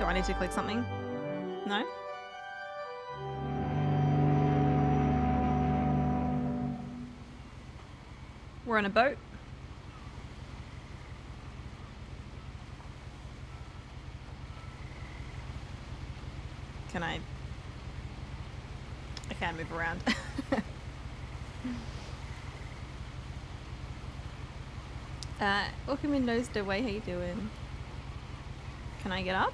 Do I need to click something? No? We're on a boat. Can I can't move around. Welcome in Nose the way, how you doing? Can I get up?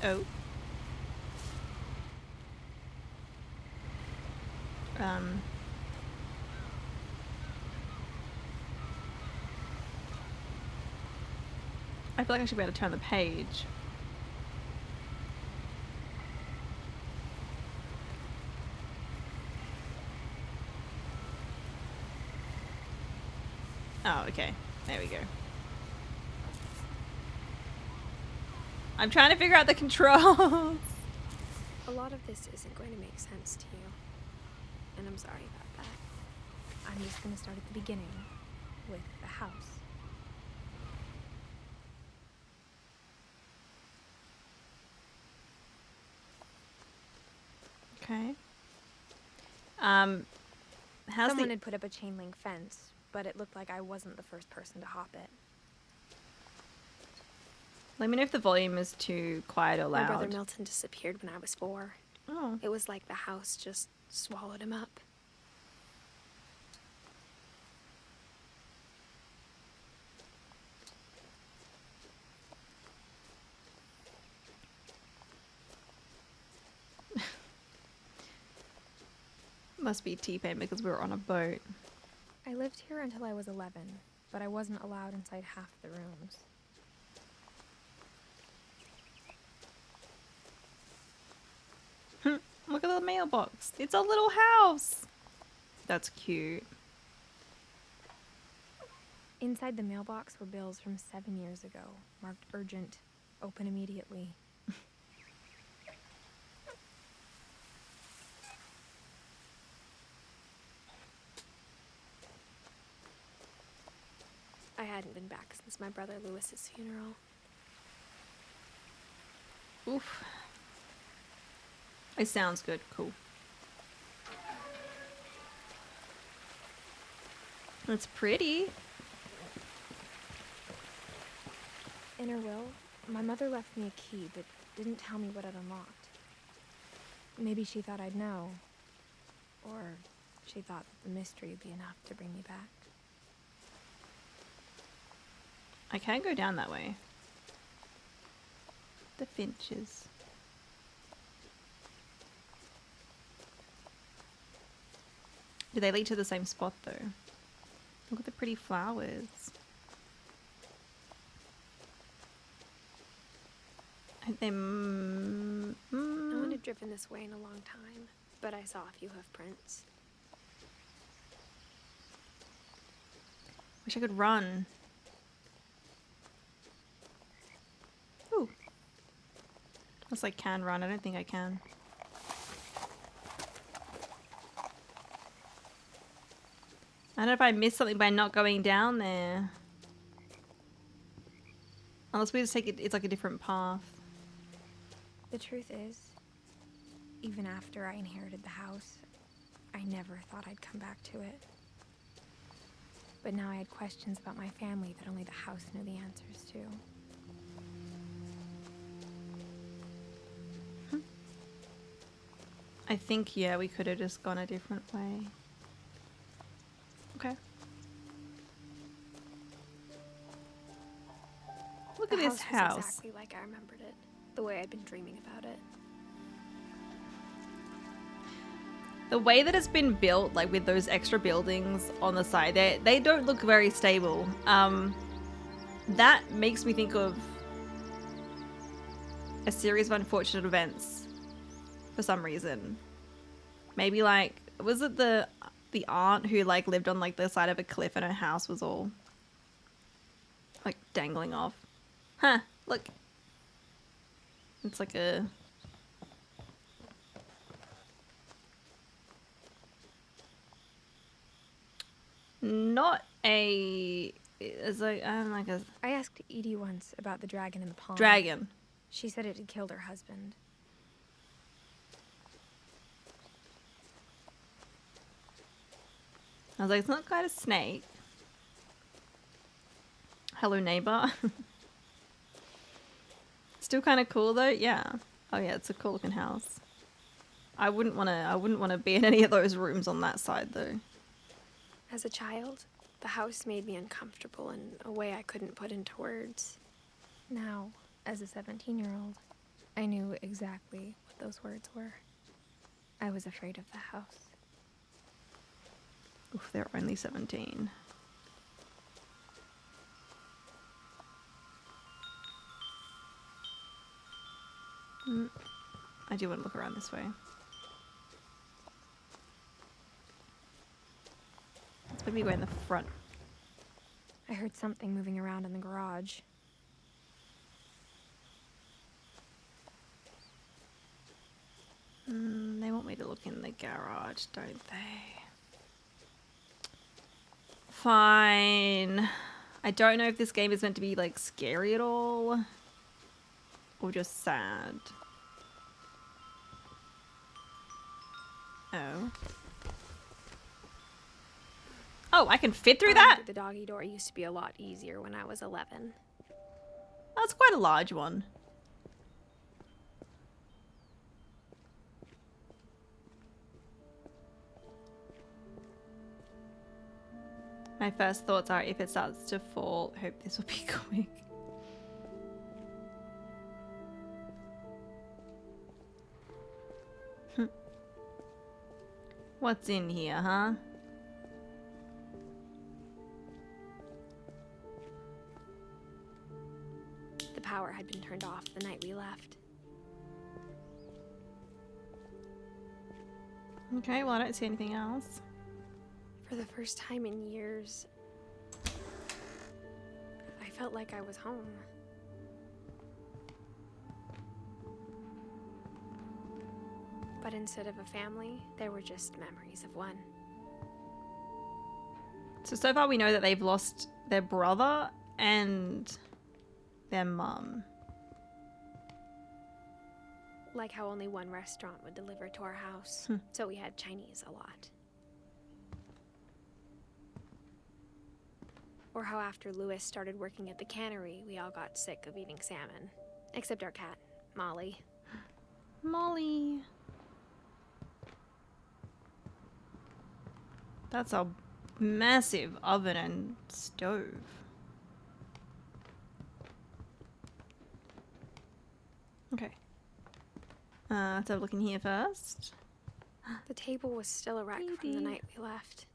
Oh. I feel like I should be able to turn the page. Oh, okay. There we go. I'm trying to figure out the controls. A lot of this isn't going to make sense to you, and I'm sorry about that. I'm just going to start at the beginning, with the house. Okay. Someone had put up a chain link fence, but it looked like I wasn't the first person to hop it. Let me know if the volume is too quiet or loud. My brother Milton disappeared when I was 4. Oh. It was like the house just swallowed him up. Must be T-Pain because we were on a boat. I lived here until I was 11, but I wasn't allowed inside half the rooms. Look at the mailbox. It's a little house. That's cute. Inside the mailbox were bills from 7 years ago, marked urgent, open immediately. I hadn't been back since my brother Lewis's funeral. Oof. It sounds good. Cool. That's pretty. In her will, my mother left me a key, but didn't tell me what it unlocked. Maybe she thought I'd know. Or she thought that the mystery would be enough to bring me back. I can go down that way. The Finches. Do they lead to the same spot though? Look at the pretty flowers. I think they... No one had driven this way in a long time, but I saw a few hoof prints. Wish I could run. Ooh. Unless I can run. I don't think I can. I don't know if I missed something by not going down there. Unless we just take it, it's like a different path. The truth is, even after I inherited the house, I never thought I'd come back to it. But now I had questions about my family that only the house knew the answers to. I think, yeah, we could have just gone a different way. Okay. Look at this house. Was exactly like I remembered it, the way I'd been dreaming about it. The way that it's been built, like with those extra buildings on the side, they don't look very stable. That makes me think of a series of unfortunate events for some reason. Maybe like, was it the aunt who like lived on like the side of a cliff and her house was all like dangling off? Huh, look. It's like a... Not a It's like, I'm like a I asked Edie once about the dragon in the pond. dragon. She said it had killed her husband. I was like, it's not quite a snake. Hello, neighbor. Still kind of cool though. Yeah. Oh yeah, it's a cool looking house. I wouldn't want to be in any of those rooms on that side though. As a child, the house made me uncomfortable in a way I couldn't put into words. Now, as a 17-year-old, I knew exactly what those words were. I was afraid of the house. Oof, they're only 17. I do want to look around this way. Let's maybe go in the front. I heard something moving around in the garage. They want me to look in the garage, don't they? Fine. I don't know if this game is meant to be like scary at all or just sad. Oh. Oh, I can fit through that? The doggy door used to be a lot easier when I was 11. That's quite a large one. My first thoughts are, if it starts to fall, hope this will be quick. What's in here, huh? The power had been turned off the night we left. Okay, well I don't see anything else. For the first time in years, I felt like I was home. But instead of a family, there were just memories of one. So far we know that they've lost their brother and their mum. Like how only one restaurant would deliver to our house, so we had Chinese a lot. Or how after Lewis started working at the cannery, we all got sick of eating salmon. Except our cat, Molly. Molly. That's a massive oven and stove. Okay. Let's have a look in here first. The table was still a wreck from the night we left.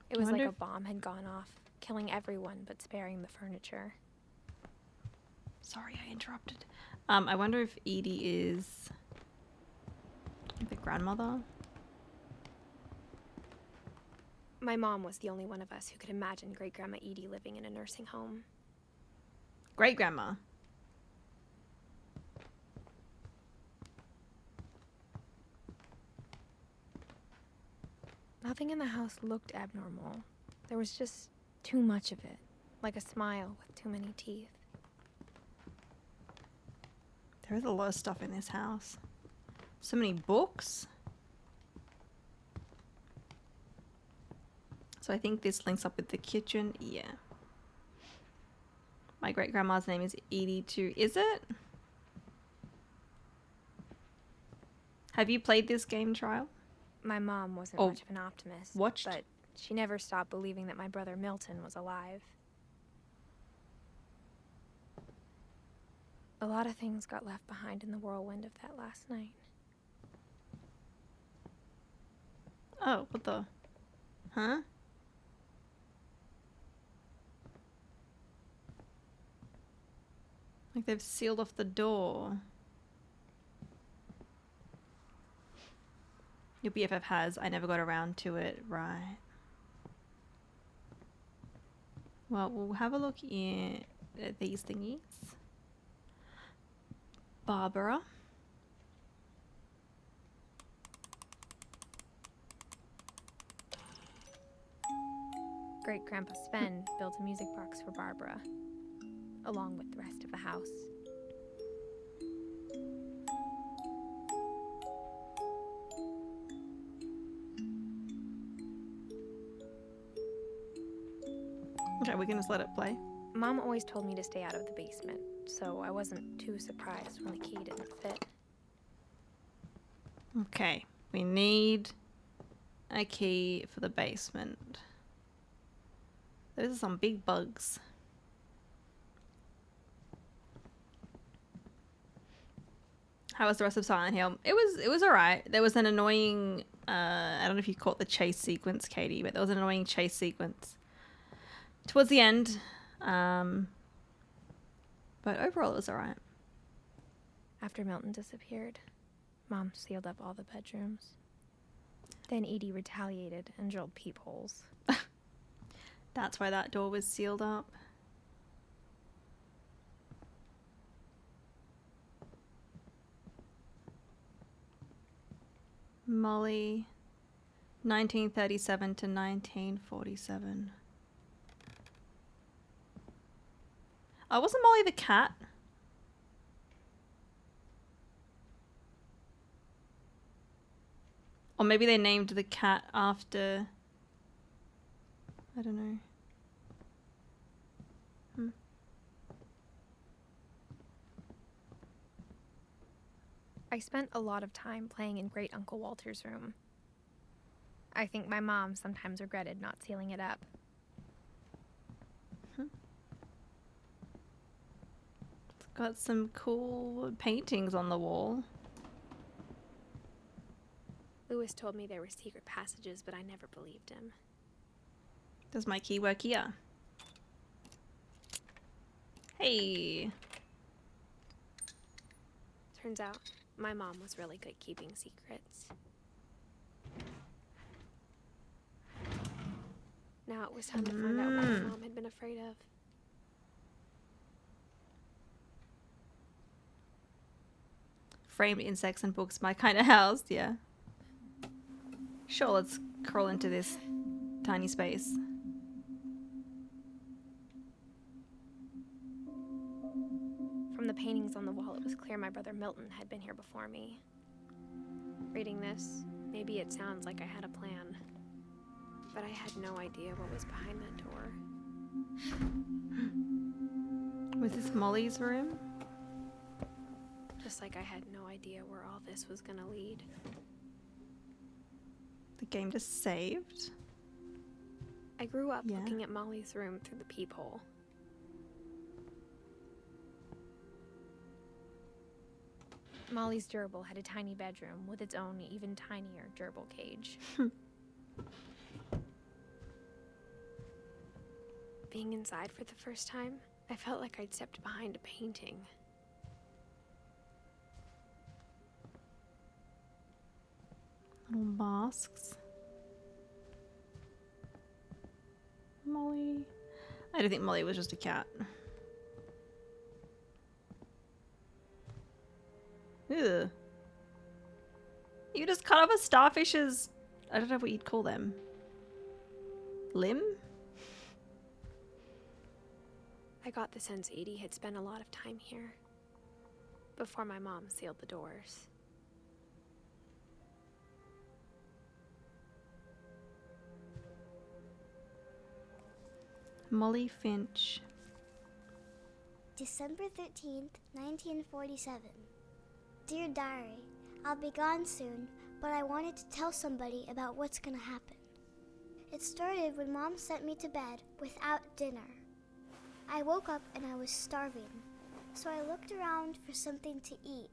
It was like a bomb had gone off, killing everyone but sparing the furniture. Sorry, I interrupted. I wonder if Edie is the grandmother. My mom was the only one of us who could imagine Great-Grandma Edie living in a nursing home. Great-grandma. Nothing in the house looked abnormal. There was just too much of it, like a smile with too many teeth. There is a lot of stuff in this house. So many books. So I think this links up with the kitchen. Yeah. My great-grandma's name is Edie too. Is it? Have you played this game, Trial? My mom wasn't much of an optimist, watched? But she never stopped believing that my brother Milton was alive. A lot of things got left behind in the whirlwind of that last night. Oh, what the? Huh? Like they've sealed off the door. Your BFF has. I never got around to it. Right. Well, we'll have a look at these thingies. Barbara. Great-Grandpa Sven built a music box for Barbara, along with the rest of the house. Okay, we can just let it play. Mom always told me to stay out of the basement, so I wasn't too surprised when the key didn't fit. Okay, we need a key for the basement. Those are some big bugs. How was the rest of Silent Hill? It was alright. There was an annoying I don't know if you caught the chase sequence, Katie, but there was an annoying chase sequence towards the end. But overall it was alright. After Milton disappeared, Mom sealed up all the bedrooms. Then Edie retaliated and drilled peepholes. That's why that door was sealed up. Molly, 1937 to 1947. Oh, wasn't Molly the cat? Or maybe they named the cat after... I don't know. I spent a lot of time playing in Great Uncle Walter's room. I think my mom sometimes regretted not sealing it up. It's got some cool paintings on the wall. Lewis told me there were secret passages, but I never believed him. Does my key work here? Hey! Turns out, my mom was really good keeping secrets. Now it was time to find out what my mom had been afraid of. Framed insects and books, my kind of house, yeah. Sure, let's crawl into this tiny space. From the paintings on the wall, it was clear my brother Milton had been here before me. Reading this, maybe it sounds like I had a plan, but I had no idea what was behind that door. Was this Molly's room? Just like I had no idea where all this was gonna lead. The game just saved? I grew up Yeah. looking at Molly's room through the peephole. Molly's gerbil had a tiny bedroom with its own even tinier gerbil cage. Being inside for the first time, I felt like I'd stepped behind a painting. Little masks. Molly. I don't think Molly was just a cat. Ugh. You just cut off a starfish's... I don't know what you'd call them. Limb? I got the sense Edie had spent a lot of time here, before my mom sealed the doors. Molly Finch. December 13th, 1947. Dear Diary, I'll be gone soon, but I wanted to tell somebody about what's gonna happen. It started when Mom sent me to bed without dinner. I woke up and I was starving, so I looked around for something to eat.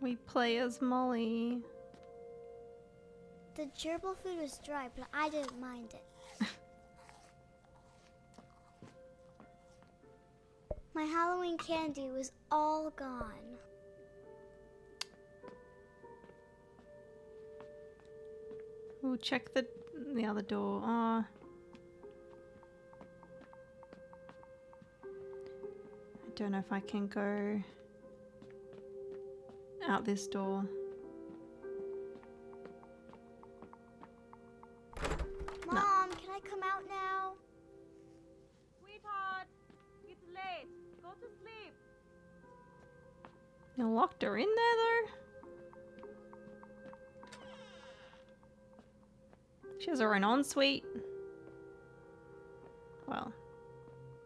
We play as Molly. The gerbil food was dry, but I didn't mind it. My Halloween candy was all gone. Ooh, check the other door. Ah. I don't know if I can go out this door. Mom, can I come out now? Sweetheart, it's late. Go to sleep. You locked her in there though? She has her own ensuite. Well,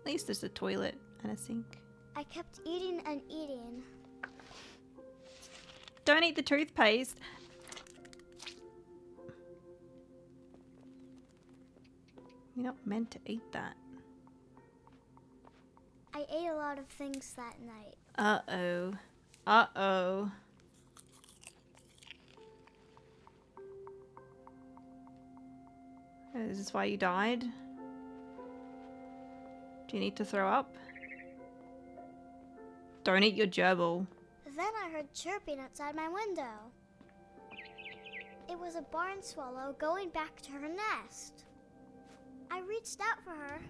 at least there's a toilet and a sink. I kept eating and eating. Don't eat the toothpaste. You're not meant to eat that. I ate a lot of things that night. Uh-oh. Uh-oh. Is this why you died? Do you need to throw up? Don't eat your gerbil. Then I heard chirping outside my window. It was a barn swallow going back to her nest. I reached out for her.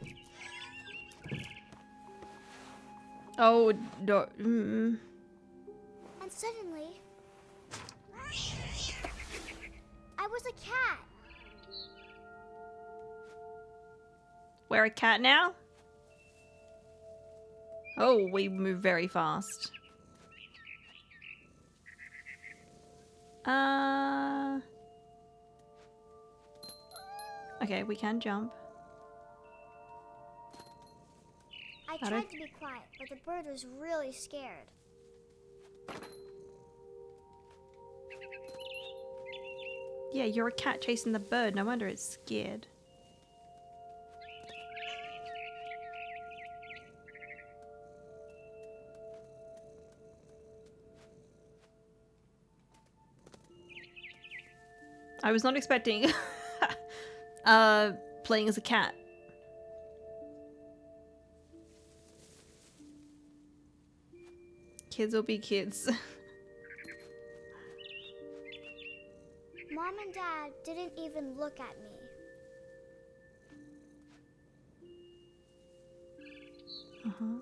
Oh, no. And suddenly, I was a cat. We're a cat now? Oh, we move very fast. Okay, we can jump. I tried to be quiet, but the bird was really scared. Yeah, you're a cat chasing the bird. No wonder it's scared. I was not expecting playing as a cat. Kids will be kids. Mom and Dad didn't even look at me. Uh-huh.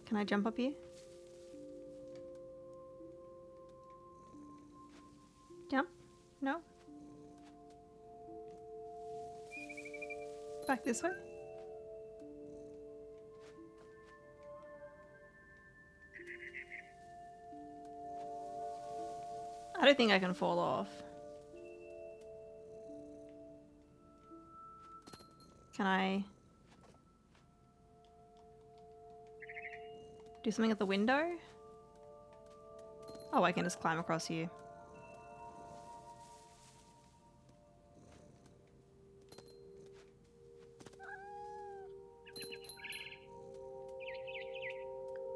Can I jump up here? Jump? No? Back this way? I don't think I can fall off. Can I do something at the window? Oh, I can just climb across here.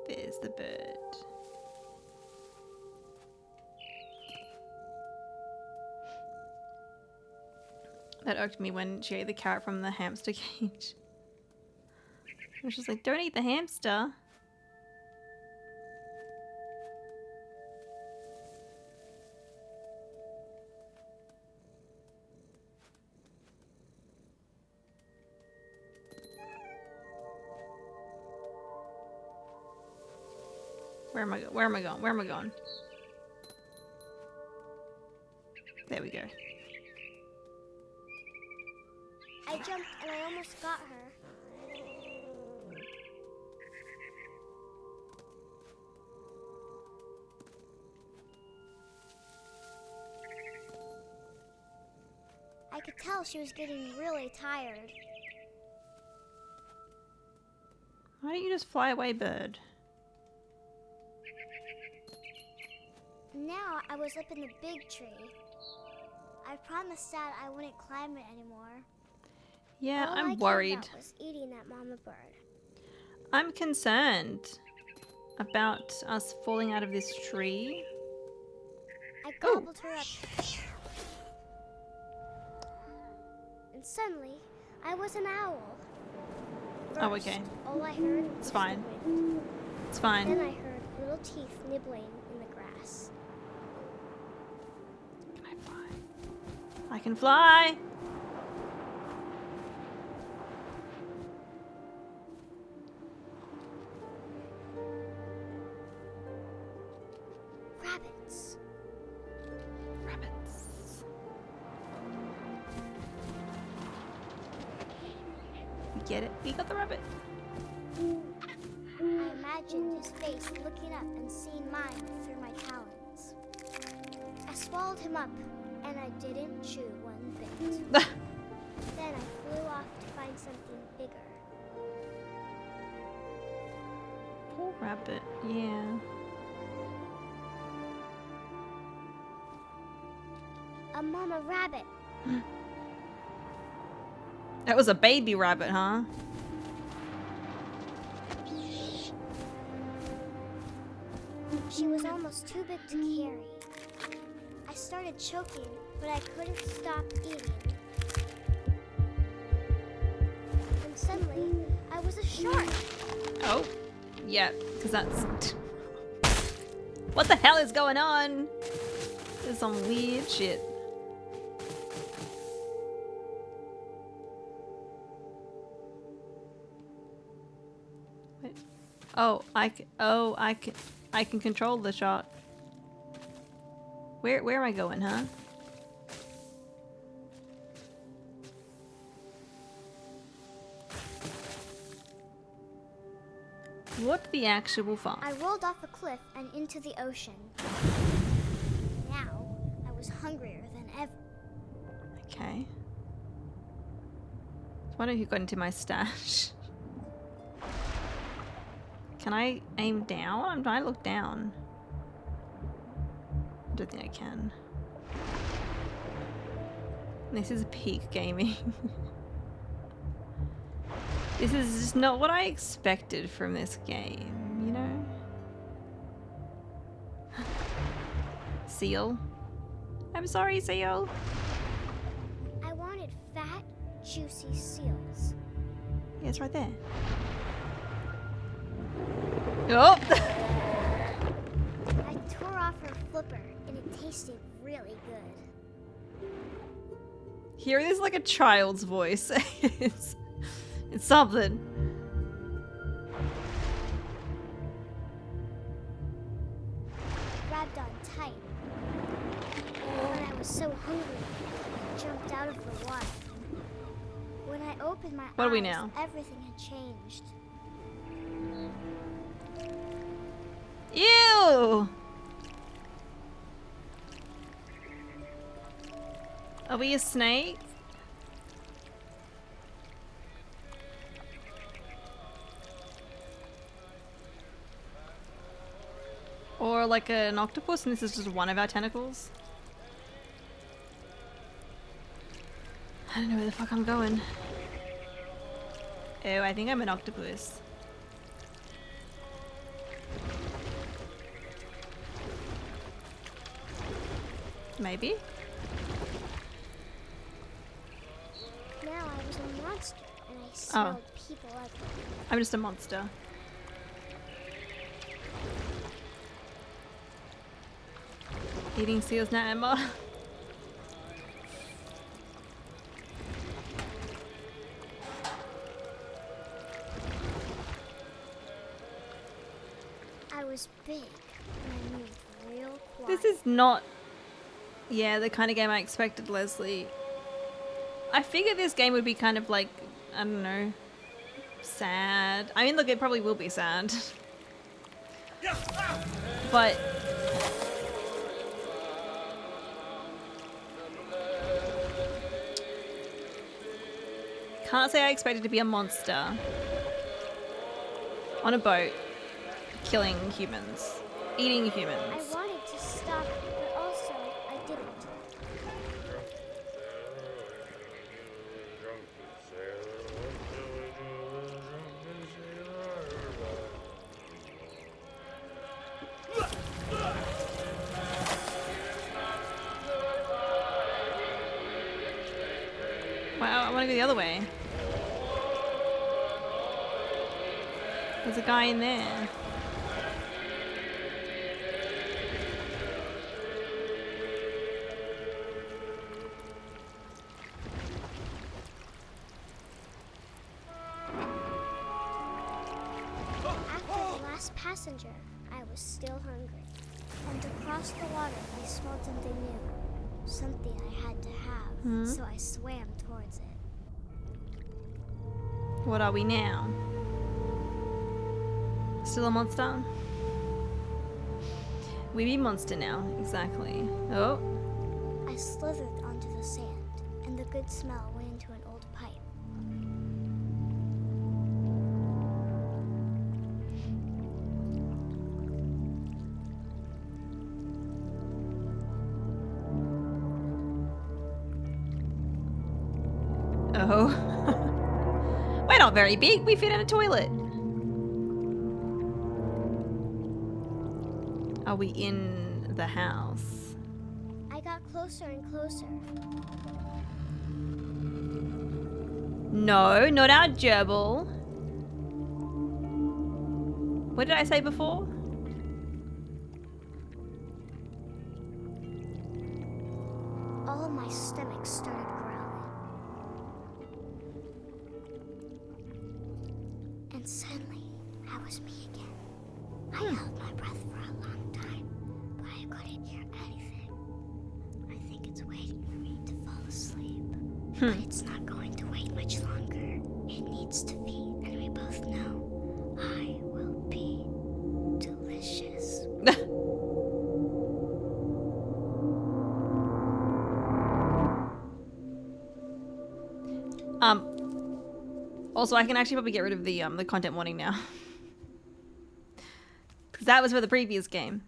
There's the bird. That irked me when she ate the carrot from the hamster cage. I was just like, don't eat the hamster. Where am I going? Where am I going? Where am I going? There we go. I jumped and I almost got her. I could tell she was getting really tired. Why don't you just fly away, bird? Now I was up in the big tree. I promised Dad I wouldn't climb it anymore. Yeah, All I I'm cared worried. about was eating that mama bird. I'm concerned about us falling out of this tree. I gobbled her up. And suddenly, I was an owl. Oh, First, okay. all I heard It's was fine. the wind. It's fine. Then I heard little teeth nibbling in the grass. Can I fly? I can fly! Rabbits. Rabbits. Get it? We got the rabbit. I imagined his face looking up and seeing mine through my talons. I swallowed him up, and I didn't chew one bit. Then I flew off to find something bigger. Poor rabbit. Yeah. A mama rabbit. That was a baby rabbit, huh? She was almost too big to carry. I started choking, but I couldn't stop eating. And suddenly, I was a shark. Oh. Yeah, because that's... What the hell is going on? There's some weird shit. Wait. Oh, I can control the shot. Where am I going, huh? What the actual fuck? I rolled off a cliff and into the ocean. Now, I was hungrier than ever. Okay. I wonder who got into my stash. Can I aim down? I'm trying to look down. I don't think I can. This is peak gaming. This is just not what I expected from this game, you know? Seal. I'm sorry, Seal. I wanted fat, juicy seals. Yeah, it's right there. Oh! I tore off her flipper, and it tasted really good. Here it is like a child's voice. It's something. Grabbed on tight. When I was so hungry, I jumped out of the water. When I opened my What eyes, are we now? everything had changed. Ew! Are we a snake? Or like an octopus and this is just one of our tentacles? I don't know where the fuck I'm going. Oh, I think I'm an octopus. Maybe? Now I was a monster, and I smelled people everywhere. I'm just a monster. Eating seals now, Emma. I was big, and I moved real quiet. This is not, yeah, the kind of game I expected, Leslie. I figured this game would be kind of like, I don't know, sad. I mean, look, it probably will be sad. But can't say I expected to be a monster on a boat, killing humans, eating I humans. wanted to stop, but also I didn't. Wow, I want to go the other way. There's a guy in there. After the last passenger, I was still hungry. And across the water, I smelled something new. Something I had to have, so I swam towards it. What are we now? Still a monster? We be monster now, exactly. Oh. I slithered onto the sand, and the good smell went into an old pipe. Oh. We're not very big. We fit in a toilet. Are we in the house? I got closer and closer. No, not our gerbil. What did I say before? All of my stomach started growling. And suddenly, I was me again. I held my breath for a long time, but I couldn't hear anything. I think it's waiting for me to fall asleep. But it's not going to wait much longer. It needs to feed, and we both know I will be delicious. Also, I can actually probably get rid of the content warning now. Because that was for the previous game.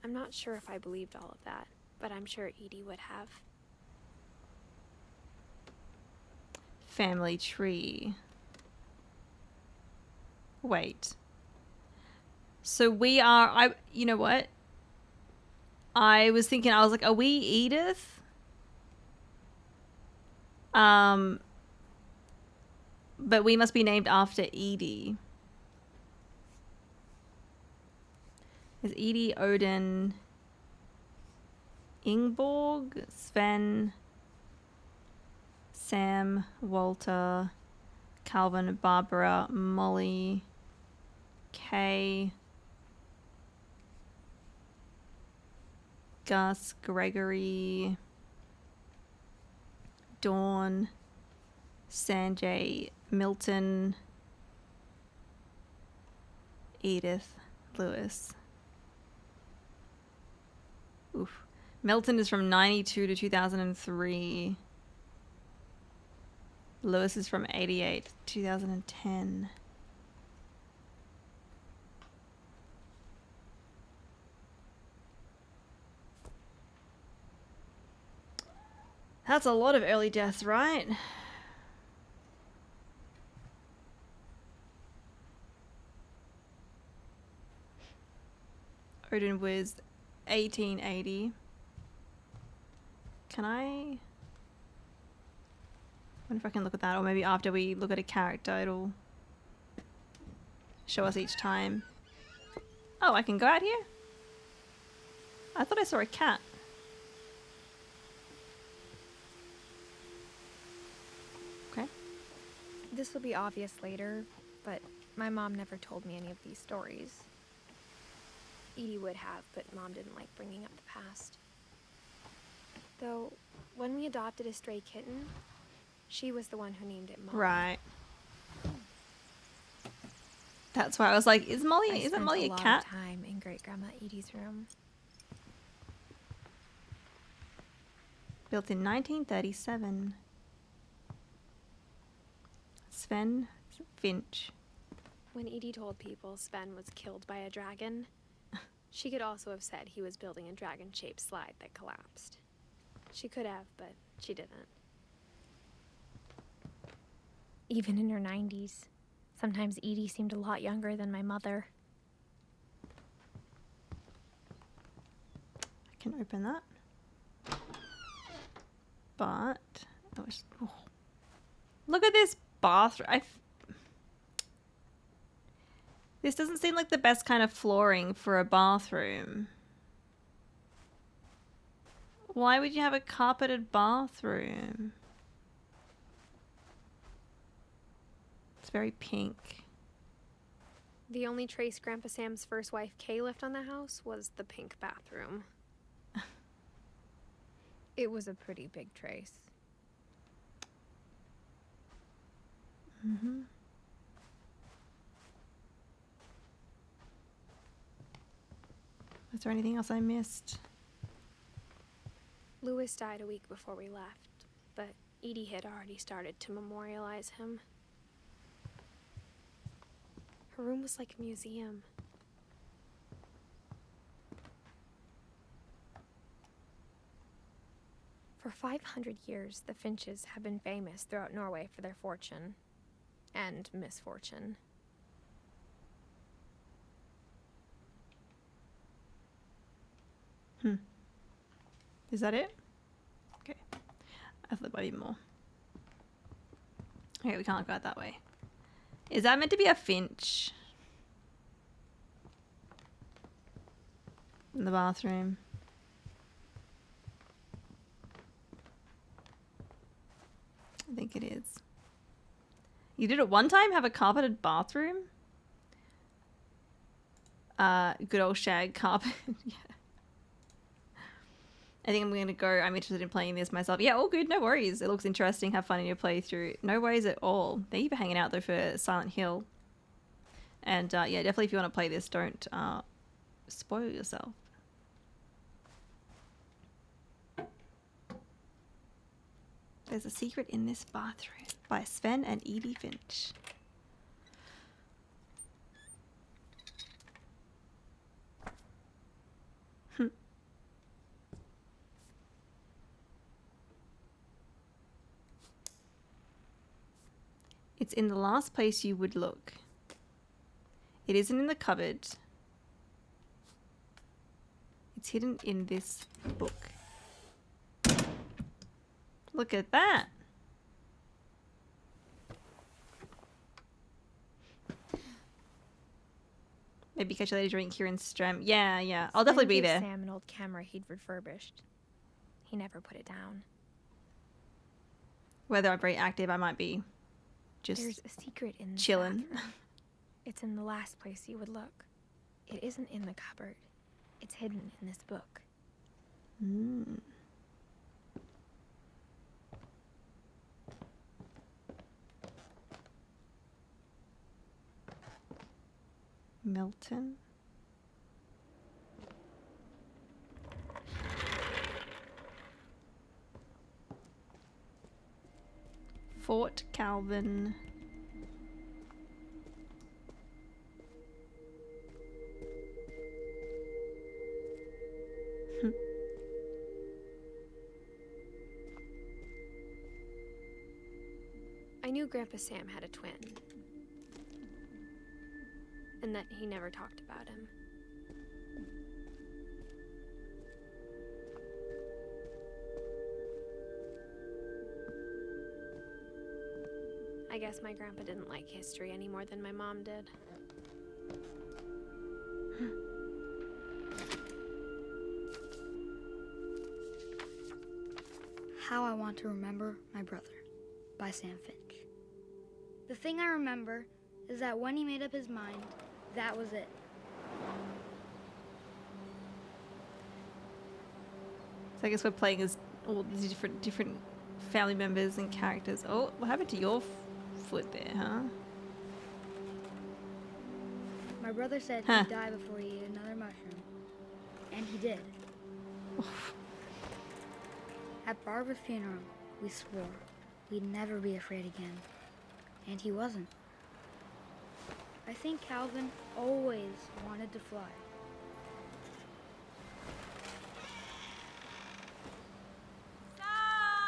I'm not sure if I believed all of that, but I'm sure Edie would have. Family tree. Wait. So we are, you know what? I was thinking, I was like, are we Edith? But we must be named after Edie. Is Edie, Odin, Ingborg, Sven, Sam, Walter, Calvin, Barbara, Molly, Kay, Gus, Gregory, Dawn, Sanjay, Milton, Edith, Lewis. Oof. Milton is from 92 to 2003. Lewis is from 88 to 2010. That's a lot of early deaths, right? Odin was 1880. Can I wonder if I can look at that, or maybe after we look at a character it'll show us each time. Oh, I can go out here? I thought I saw a cat. Okay. This will be obvious later, but my mom never told me any of these stories. Edie would have, but Mom didn't like bringing up the past. Though, when we adopted a stray kitten, she was the one who named it Molly. Right. That's why I was like, isn't Molly a cat? I spent a lot of time in Great Grandma Edie's room. Built in 1937. Sven Finch. When Edie told people Sven was killed by a dragon, she could also have said he was building a dragon-shaped slide that collapsed. She could have, but she didn't. Even in her 90s, sometimes Edie seemed a lot younger than my mother. I can open that. But look at this bathroom. This doesn't seem like the best kind of flooring for a bathroom. Why would you have a carpeted bathroom? It's very pink. The only trace Grandpa Sam's first wife, Kay, left on the house was the pink bathroom. It was a pretty big trace. Mm-hmm. Was there anything else I missed? Lewis died a week before we left, but Edie had already started to memorialize him. Her room was like a museum. For 500 years, the Finches have been famous throughout Norway for their fortune and misfortune. Is that it? Okay. I thought there might be more. Okay, we can't go out that way. Is that meant to be a finch? In the bathroom. I think it is. You did it one time? Have a carpeted bathroom? Good old shag carpet. Yeah. I think I'm going to go. I'm interested in playing this myself. Yeah, all good. No worries. It looks interesting. Have fun in your playthrough. No worries at all. Thank you for hanging out, though, for Silent Hill. And, yeah, definitely if you want to play this, don't spoil yourself. There's a secret in this bathroom by Sven and Edith Finch. It's in the last place you would look. It isn't in the cupboard. It's hidden in this book. Look at that. Maybe catch a lady drink here in Strem. Yeah, yeah. I'll definitely be there. Sam an old camera he'd refurbished. He never put it down. Whether I'm very active, I might be just There's a secret in this chilling. bathroom. It's in the last place you would look. It isn't in the cupboard. It's hidden in this book. Mm. Milton. Fort Calvin. I knew Grandpa Sam had a twin. And that he never talked about him. I guess my grandpa didn't like history any more than my mom did. How I Want to Remember My Brother by Sam Finch. The thing I remember is that when he made up his mind, that was it. So I guess we're playing as all the different family members and characters. Oh, what happened to your foot there, huh? My brother said Huh. he'd die before he ate another mushroom. And he did. At Barbara's funeral, we swore we'd never be afraid again. And he wasn't. I think Calvin always wanted to fly.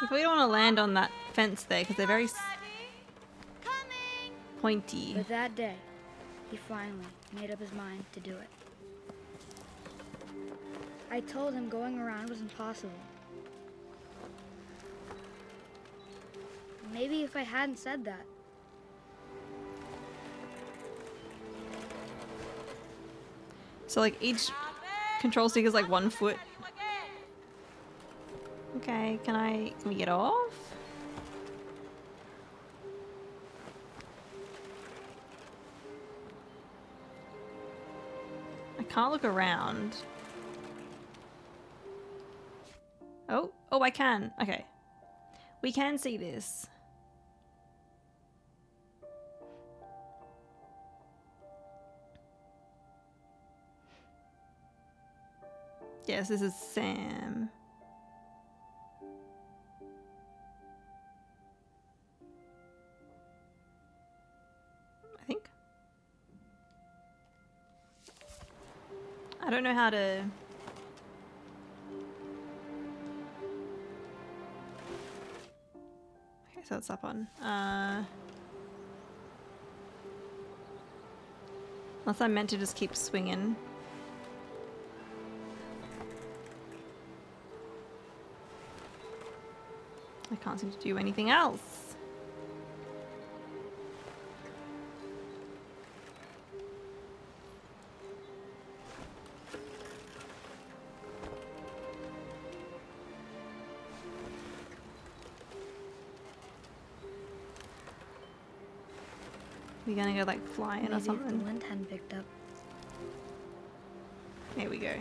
You probably don't want to land on that fence there because they're very pointy. But that day, he finally made up his mind to do it. I told him going around was impossible. Maybe if I hadn't said that, So like each control stick is like 1 foot. Okay, can we get off? I can't look around. Oh, I can. Okay. We can see this. Yes, this is Sam. I think. I don't know how to... Okay, so it's up on. Unless I'm meant to just keep swinging. I can't seem to do anything else. We gonna go like flying Maybe or if the something? wind hadn't picked up, Here we go.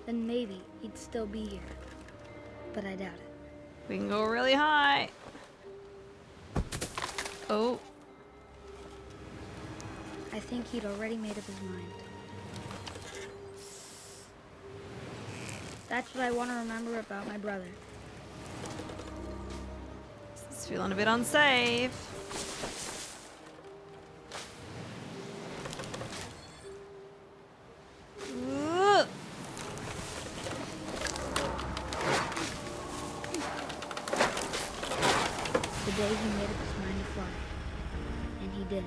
then maybe he'd still be here. But I doubt it. We can go really high. Oh. I think he'd already made up his mind. That's what I want to remember about my brother. It's feeling a bit unsafe. Ooh. The day he made up his mind to fly. And he did.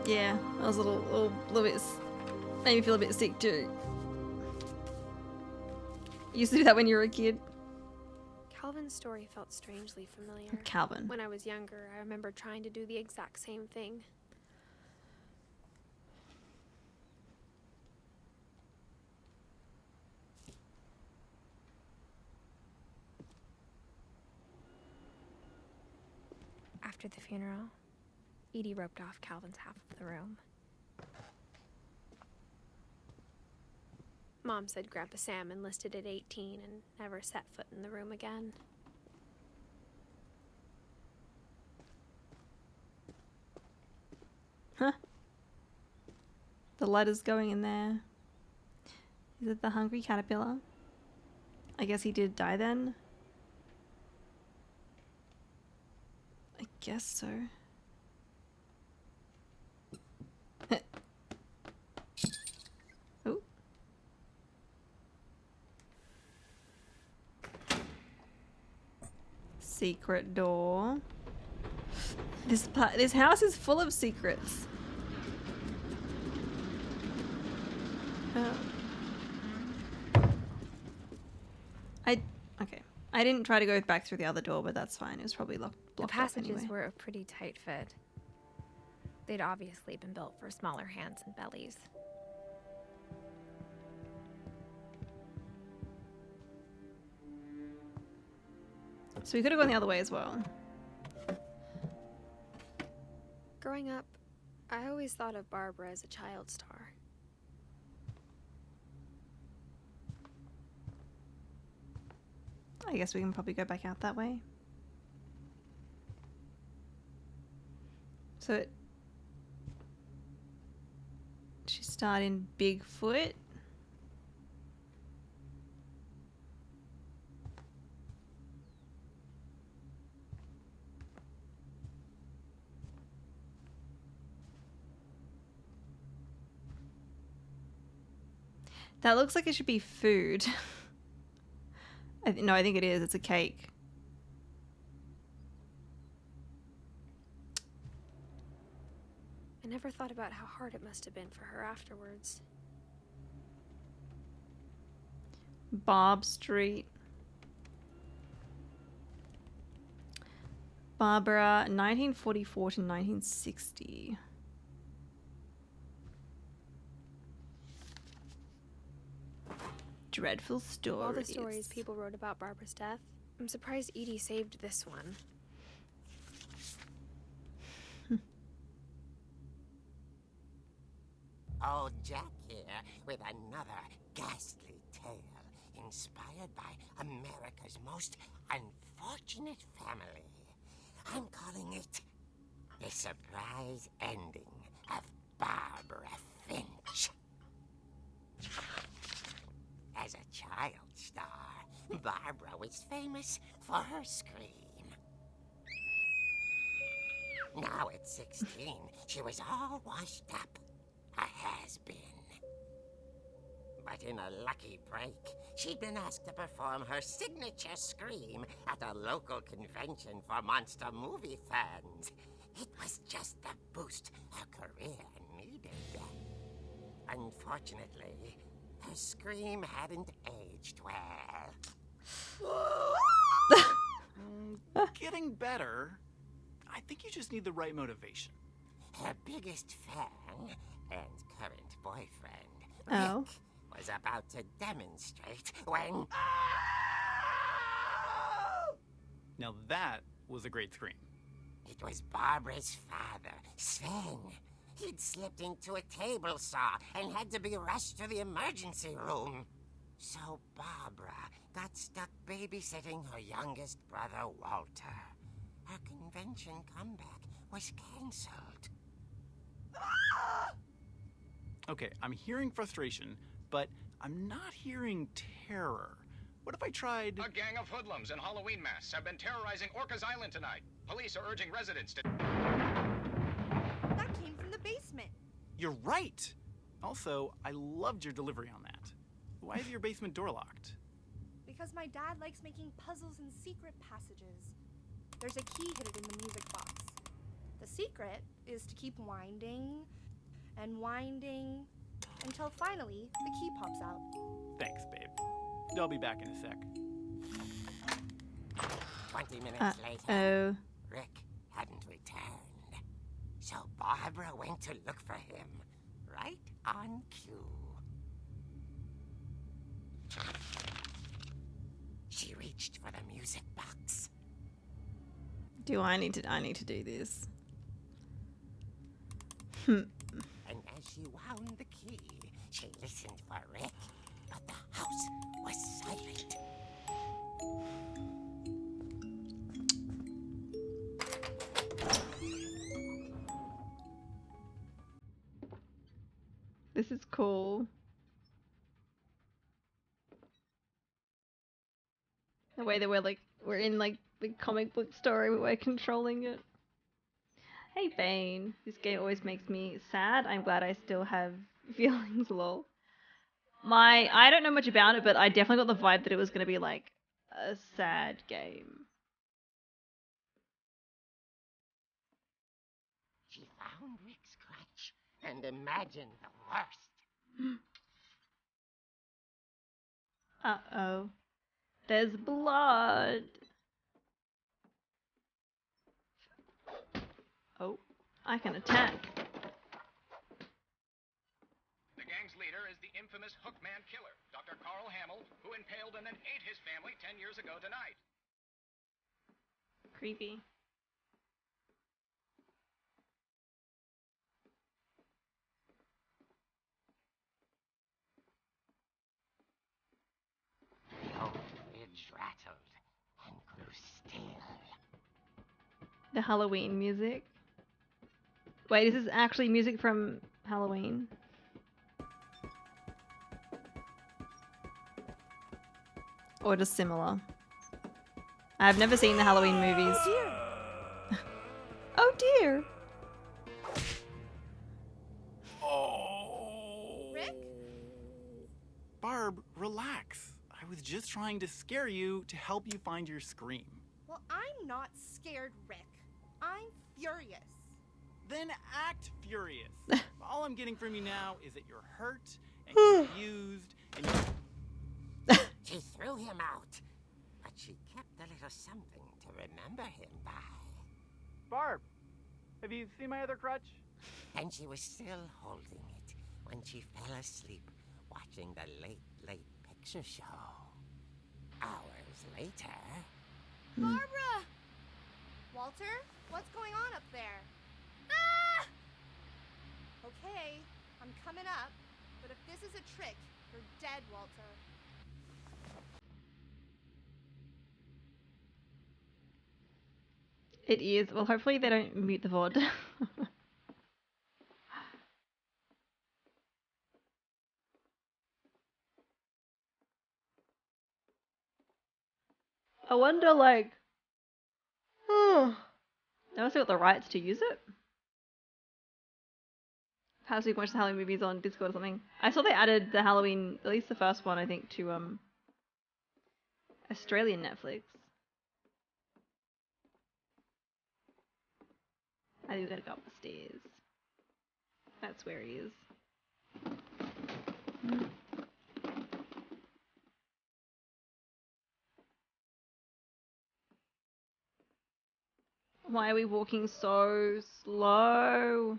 Yeah, I was a little bit, made me feel a bit sick too. You used to do that when you were a kid? Calvin's story felt strangely familiar. Calvin. When I was younger, I remember trying to do the exact same thing. After the funeral, Edie roped off Calvin's half of the room. Mom said Grandpa Sam enlisted at 18 and never set foot in the room again. Huh? The letter's going in there. Is it the hungry caterpillar? I guess he did die then. I guess so. Oh. Secret door. This house is full of secrets. Okay. I didn't try to go back through the other door, but that's fine. It was probably blocked The off passages anyway. were a pretty tight fit. They'd obviously been built for smaller hands and bellies. So we could have gone the other way as well. Growing up, I always thought of Barbara as a child star. I guess we can probably go back out that way. So she starred in Bigfoot. That looks like it should be food. No, I think it is. It's a cake. I never thought about how hard it must have been for her afterwards. Bob Street. Barbara, 1944 to 1960. Dreadful stories. All the stories people wrote about Barbara's death, I'm surprised Edie saved this one. Old Jack here with another ghastly tale inspired by America's most unfortunate family. I'm calling it The Surprise Ending of Barbara Finch. As a child star, Barbara was famous for her scream. Now at 16, she was all washed up. A has-been. But in a lucky break, she'd been asked to perform her signature scream at a local convention for monster movie fans. It was just the boost her career needed. Unfortunately, her scream hadn't aged well. Getting better. I think you just need the right motivation. Her biggest fan and current boyfriend, Oh. Rick, was about to demonstrate when... Now that was a great scream. It was Barbara's father, Sven. He'd slipped into a table saw and had to be rushed to the emergency room. So Barbara got stuck babysitting her youngest brother, Walter. Her convention comeback was cancelled. Okay, I'm hearing frustration, but I'm not hearing terror. What if I tried... A gang of hoodlums in Halloween masks have been terrorizing Orcas Island tonight. Police are urging residents to... That came from the basement. You're right! Also, I loved your delivery on that. Why is your basement door locked? Because my dad likes making puzzles and secret passages. There's a key hidden in the music box. The secret is to keep winding and winding until finally the key pops out. Thanks, babe. I'll be back in a sec. 20 minutes later, Oh. Rick hadn't returned. So Barbara went to look for him, right on cue. She reached for the music box. I need to do this. And as she wound the key, she listened for Rick, but the house was silent. This is cool. The way that we're in like the comic book story where we're controlling it. Hey Bane, this game always makes me sad. I'm glad I still have feelings, lol. I don't know much about it, but I definitely got the vibe that it was gonna be like a sad game. She found Rick's crutch and imagined the worst. Uh-oh. There's blood. Oh, I can attack. The gang's leader is the infamous Hookman killer, Dr. Carl Hamill, who impaled and then ate his family 10 years ago tonight. Creepy. The old bridge rattled and grew still. The Halloween music. Wait, is this actually music from Halloween? Or just similar? I've never seen the Halloween movies. Oh dear! Oh! Rick? Barb, relax. I was just trying to scare you to help you find your scream. Well, I'm not scared, Rick. I'm furious. Then act furious. All I'm getting from you now is that you're hurt and confused and you... She threw him out, but she kept a little something to remember him by. Barb, have you seen my other crutch? And she was still holding it when she fell asleep watching the late picture show. Hours later... Barbara! Walter, what's going on up there? Ah! Okay, I'm coming up, but if this is a trick, you're dead, Walter. It is. Well, hopefully they don't mute the VOD. I wonder, like, they must have got the rights to use it. Perhaps we can watch the Halloween movies on Discord or something. I saw they added the Halloween, at least the first one, I think, to Australian Netflix. I think we gotta go up the stairs. That's where he is. Why are we walking so slow?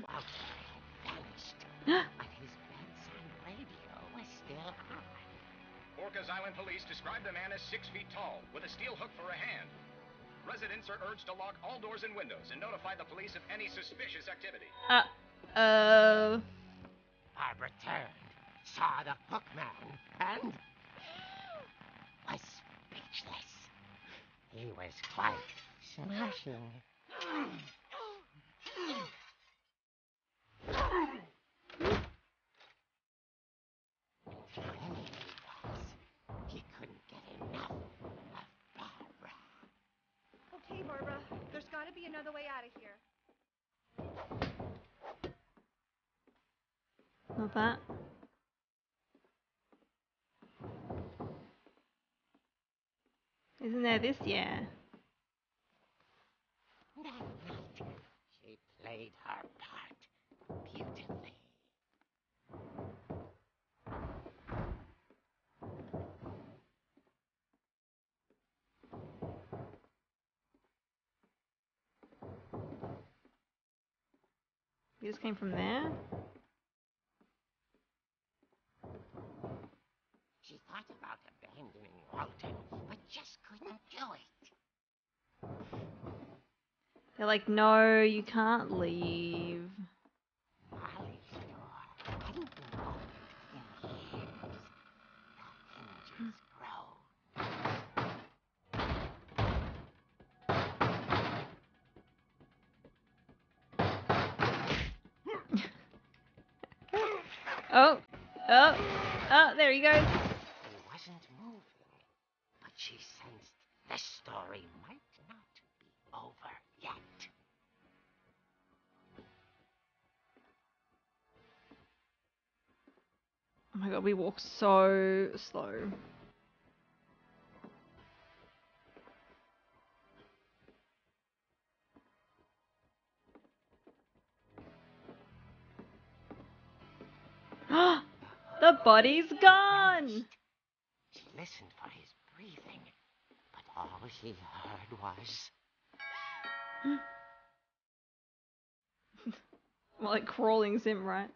Walter had vanished, but his bedside radio was still on. Orcas Island police describe the man as 6 feet tall, with a steel hook for a hand. Residents are urged to lock all doors and windows and notify the police of any suspicious activity. Barbara turned, saw the hook man, and was speechless. He was quite smashing. He couldn't get enough of Barbara. Okay, Barbara, there's gotta be another way out of here. Not that. Isn't there this year? That night, she played her part beautifully. We just came from there? She thought about abandoning Walter, but just couldn't do it. They're like, no, you can't leave. Molly's door hadn't been opened in years. The hinges groaned. Oh, there he goes. He wasn't moving, but she sensed the story might not be over yet. Oh my god, we walk so slow. The body's gone! She listened for his breathing, but all she heard was... More like crawling sim, right?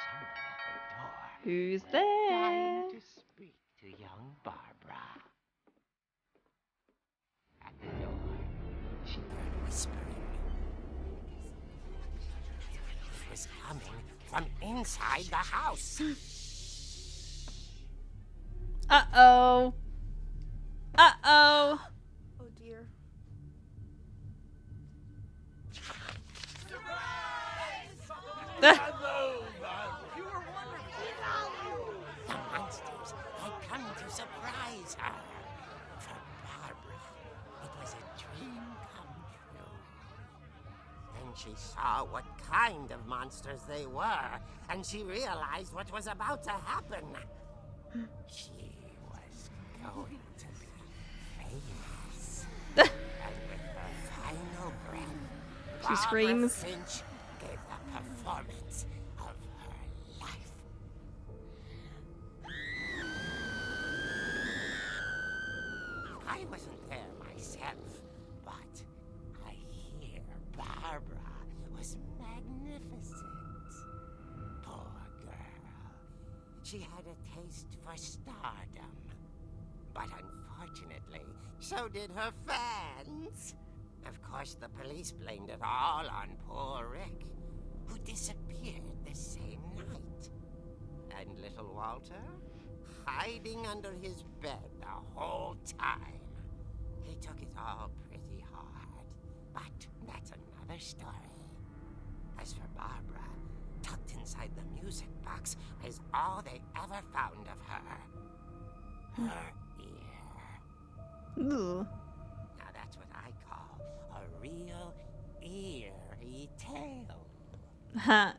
someone at the door. Who's there? Dying to speak to young Barbara. At the door, she heard whispering. It was coming from inside the house. Uh-oh. Uh-oh. Oh dear. The monsters had come to surprise her. For Barbara, it was a dream come true. Then she saw what kind of monsters they were, and she realized what was about to happen. She was going to be famous. And with her final breath, She screams. Barbara Finch gave the performance of her life. I wasn't there myself, but I hear Barbara was magnificent. Poor girl. She had a taste for stardom. But unfortunately, so did her fans. Of course, the police blamed it all on poor Rick, who disappeared the same night. And little Walter? hiding under his bed the whole time. He took it all pretty hard, but that's another story. As for Barbara, tucked inside the music box is all they ever found of her. Her ear. Ooh. Now that's what I call a real eerie tale. Ha.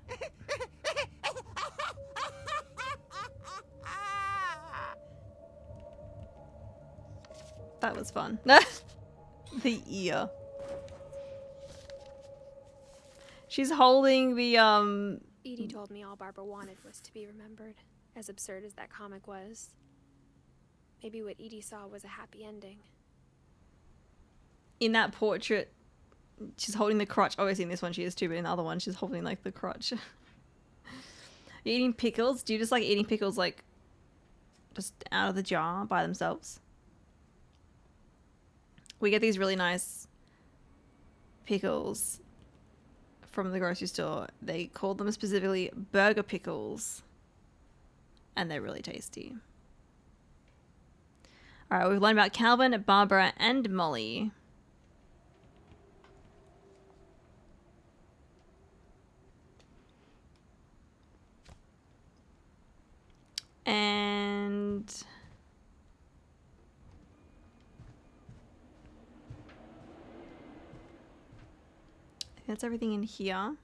That was fun. The ear. She's holding the Edie told me all Barbara wanted was to be remembered, as absurd as that comic was. Maybe what Edie saw was a happy ending. in that portrait, she's holding the crotch. Obviously in this one she is too, but in the other one she's holding like the crotch. You're eating pickles? Do you just like eating pickles like just out of the jar by themselves? We get these really nice pickles from the grocery store. They called them specifically burger pickles, and they're really tasty. All right, we've learned about Calvin, Barbara, and Molly. And I think that's everything in here.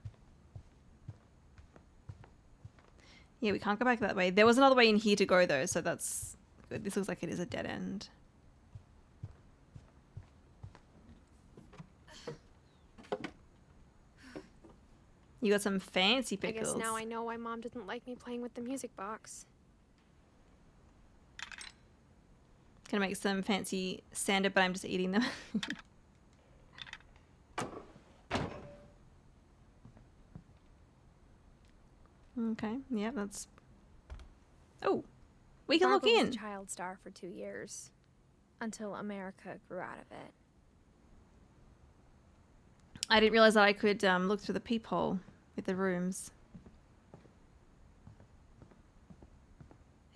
Yeah, we can't go back that way. There was another way in here to go though, so that's good. This looks like it is a dead end. You got some fancy pickles. I guess now I know why Mom didn't like me playing with the music box. Gonna make some fancy sanded, but I'm just eating them. Okay, yeah, that's... Oh, we can Barbara look was in. a child star for 2 years, until America grew out of it. I didn't realize that I could look through the peephole with the rooms.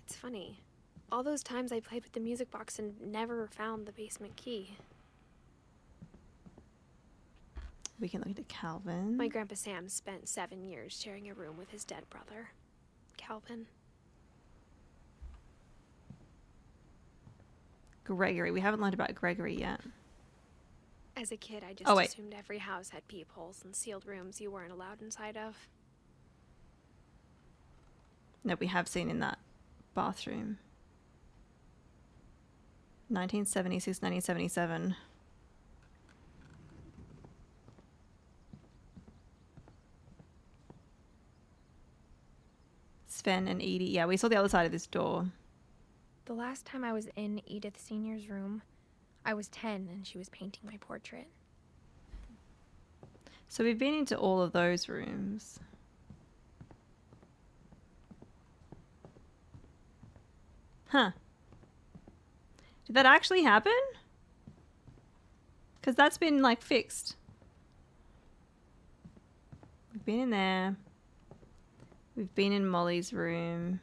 It's funny. All those times I played with the music box and never found the basement key. We can look into Calvin. My Grandpa Sam spent 7 years sharing a room with his dead brother, Calvin. Gregory. We haven't learned about Gregory yet. As a kid, I just Oh, wait. assumed every house had peepholes and sealed rooms you weren't allowed inside of. No, we have seen in that bathroom. 1976, 1977. Sven and Edie. Yeah, we saw the other side of this door. The last time I was in Edith Sr.'s room, I was 10 and she was painting my portrait. So we've been into all of those rooms. Huh. Did that actually happen? Because that's been, like, fixed. We've been in there. We've been in Molly's room.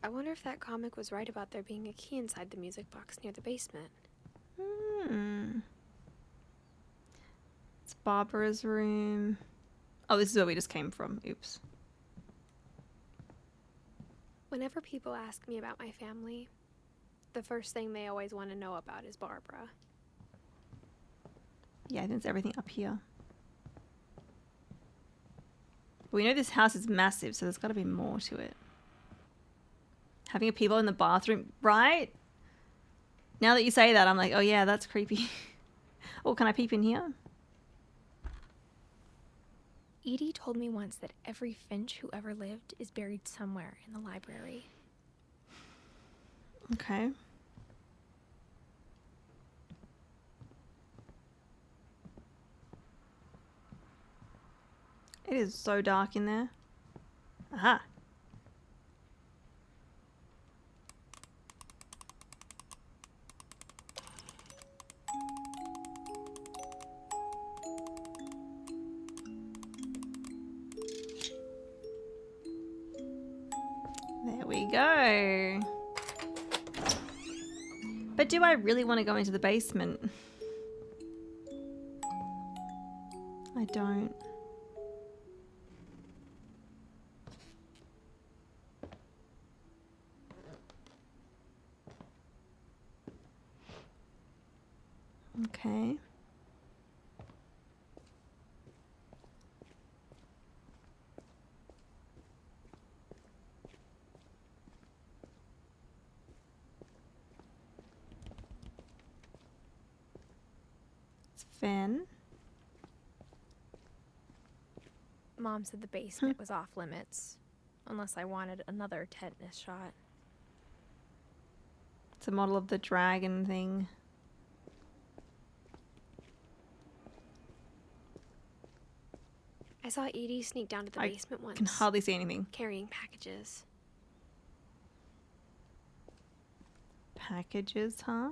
I wonder if that comic was right about there being a key inside the music box near the basement. It's Barbara's room. Oh, this is where we just came from. Oops. Whenever people ask me about my family, the first thing they always want to know about is Barbara. Yeah, I think it's everything up here. But we know this house is massive, so there's got to be more to it. Having a peephole in the bathroom, right? Now that you say that, I'm like, oh yeah, that's creepy. Oh, can I peep in here? Edie told me once that every Finch who ever lived is buried somewhere in the library. Okay. It is so dark in there. Aha. go. But do I really want to go into the basement? I don't. Okay. It's Finn. Mom said the basement was off limits, unless I wanted another tetanus shot. It's a model of the dragon thing. I saw Edie sneak down to the basement once. I can hardly see anything. Carrying packages. Packages, huh?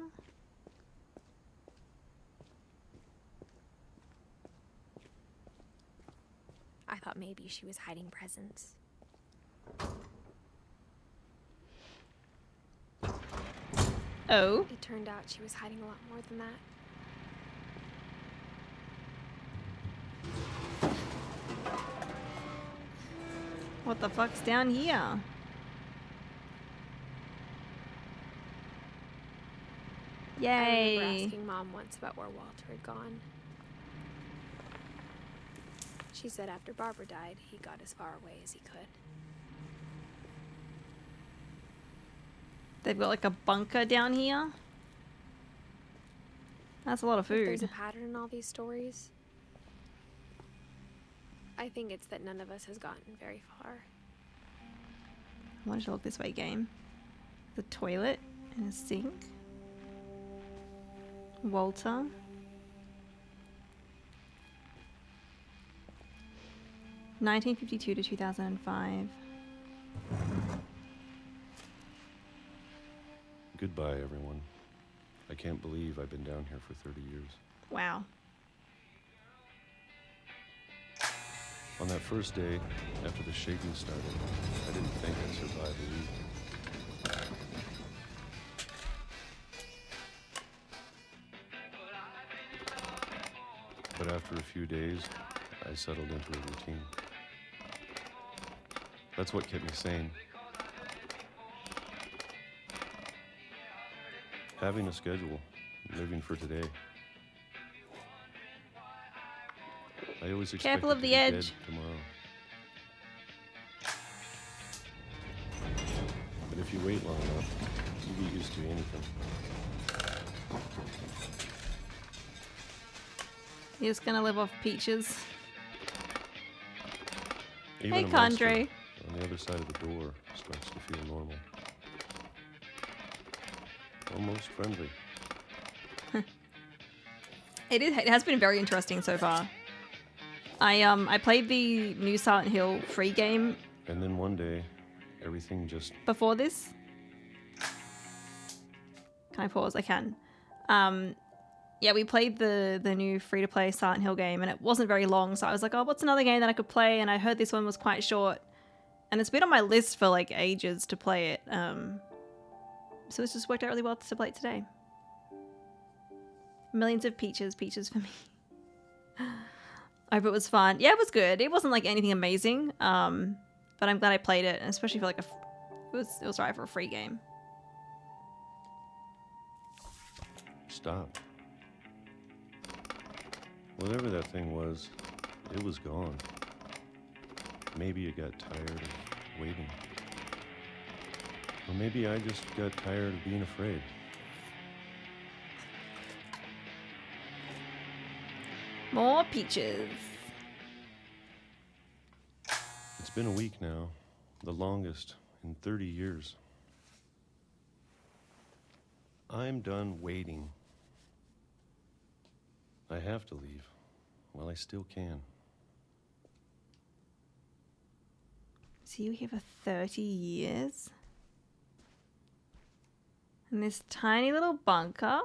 I thought maybe she was hiding presents. Oh. It turned out she was hiding a lot more than that. What the fuck's down here? I Yay. remember asking Mom once about where Walter had gone. She said after Barbara died, he got as far away as he could. They've got like a bunker down here. That's a lot of If there's food. a pattern in all these stories, I think it's that none of us has gotten very far. Why don't you look this way, game? The toilet and a sink. Walter. (1952 to 2005). Goodbye, everyone. I can't believe I've been down here for 30 years. Wow. On that first day, after the shaking started, I didn't think I'd survive a week. But after a few days, I settled into a routine. That's what kept me sane. Having a schedule, living for today. I always expected Careful of to the be edge. dead tomorrow. But if you wait long enough, you get used to anything. You're just gonna live off peaches. Even Hey, a monster Condre. on the other side of the door starts to feel normal. Almost friendly. It has been very interesting so far. I played the new Silent Hill free game And then one day, everything just... before this. Can I pause? I can. Yeah, we played the new free-to-play Silent Hill game, and it wasn't very long, so I was like, oh, what's another game that I could play? And I heard this one was quite short. And it's been on my list for, like, ages to play it. So it's just worked out really well to play it today. Millions of peaches for me. I hope it was fun. Yeah, it was good. It wasn't, like, anything amazing, but I'm glad I played it, and especially for, like, it was right for a free game. Stop. Whatever that thing was, it was gone. Maybe it got tired of waiting. Or maybe I just got tired of being afraid. More peaches. It's been a week now, the longest in 30 years. I'm done waiting. I have to leave while I still can. So you were here for 30 years? In this tiny little bunker?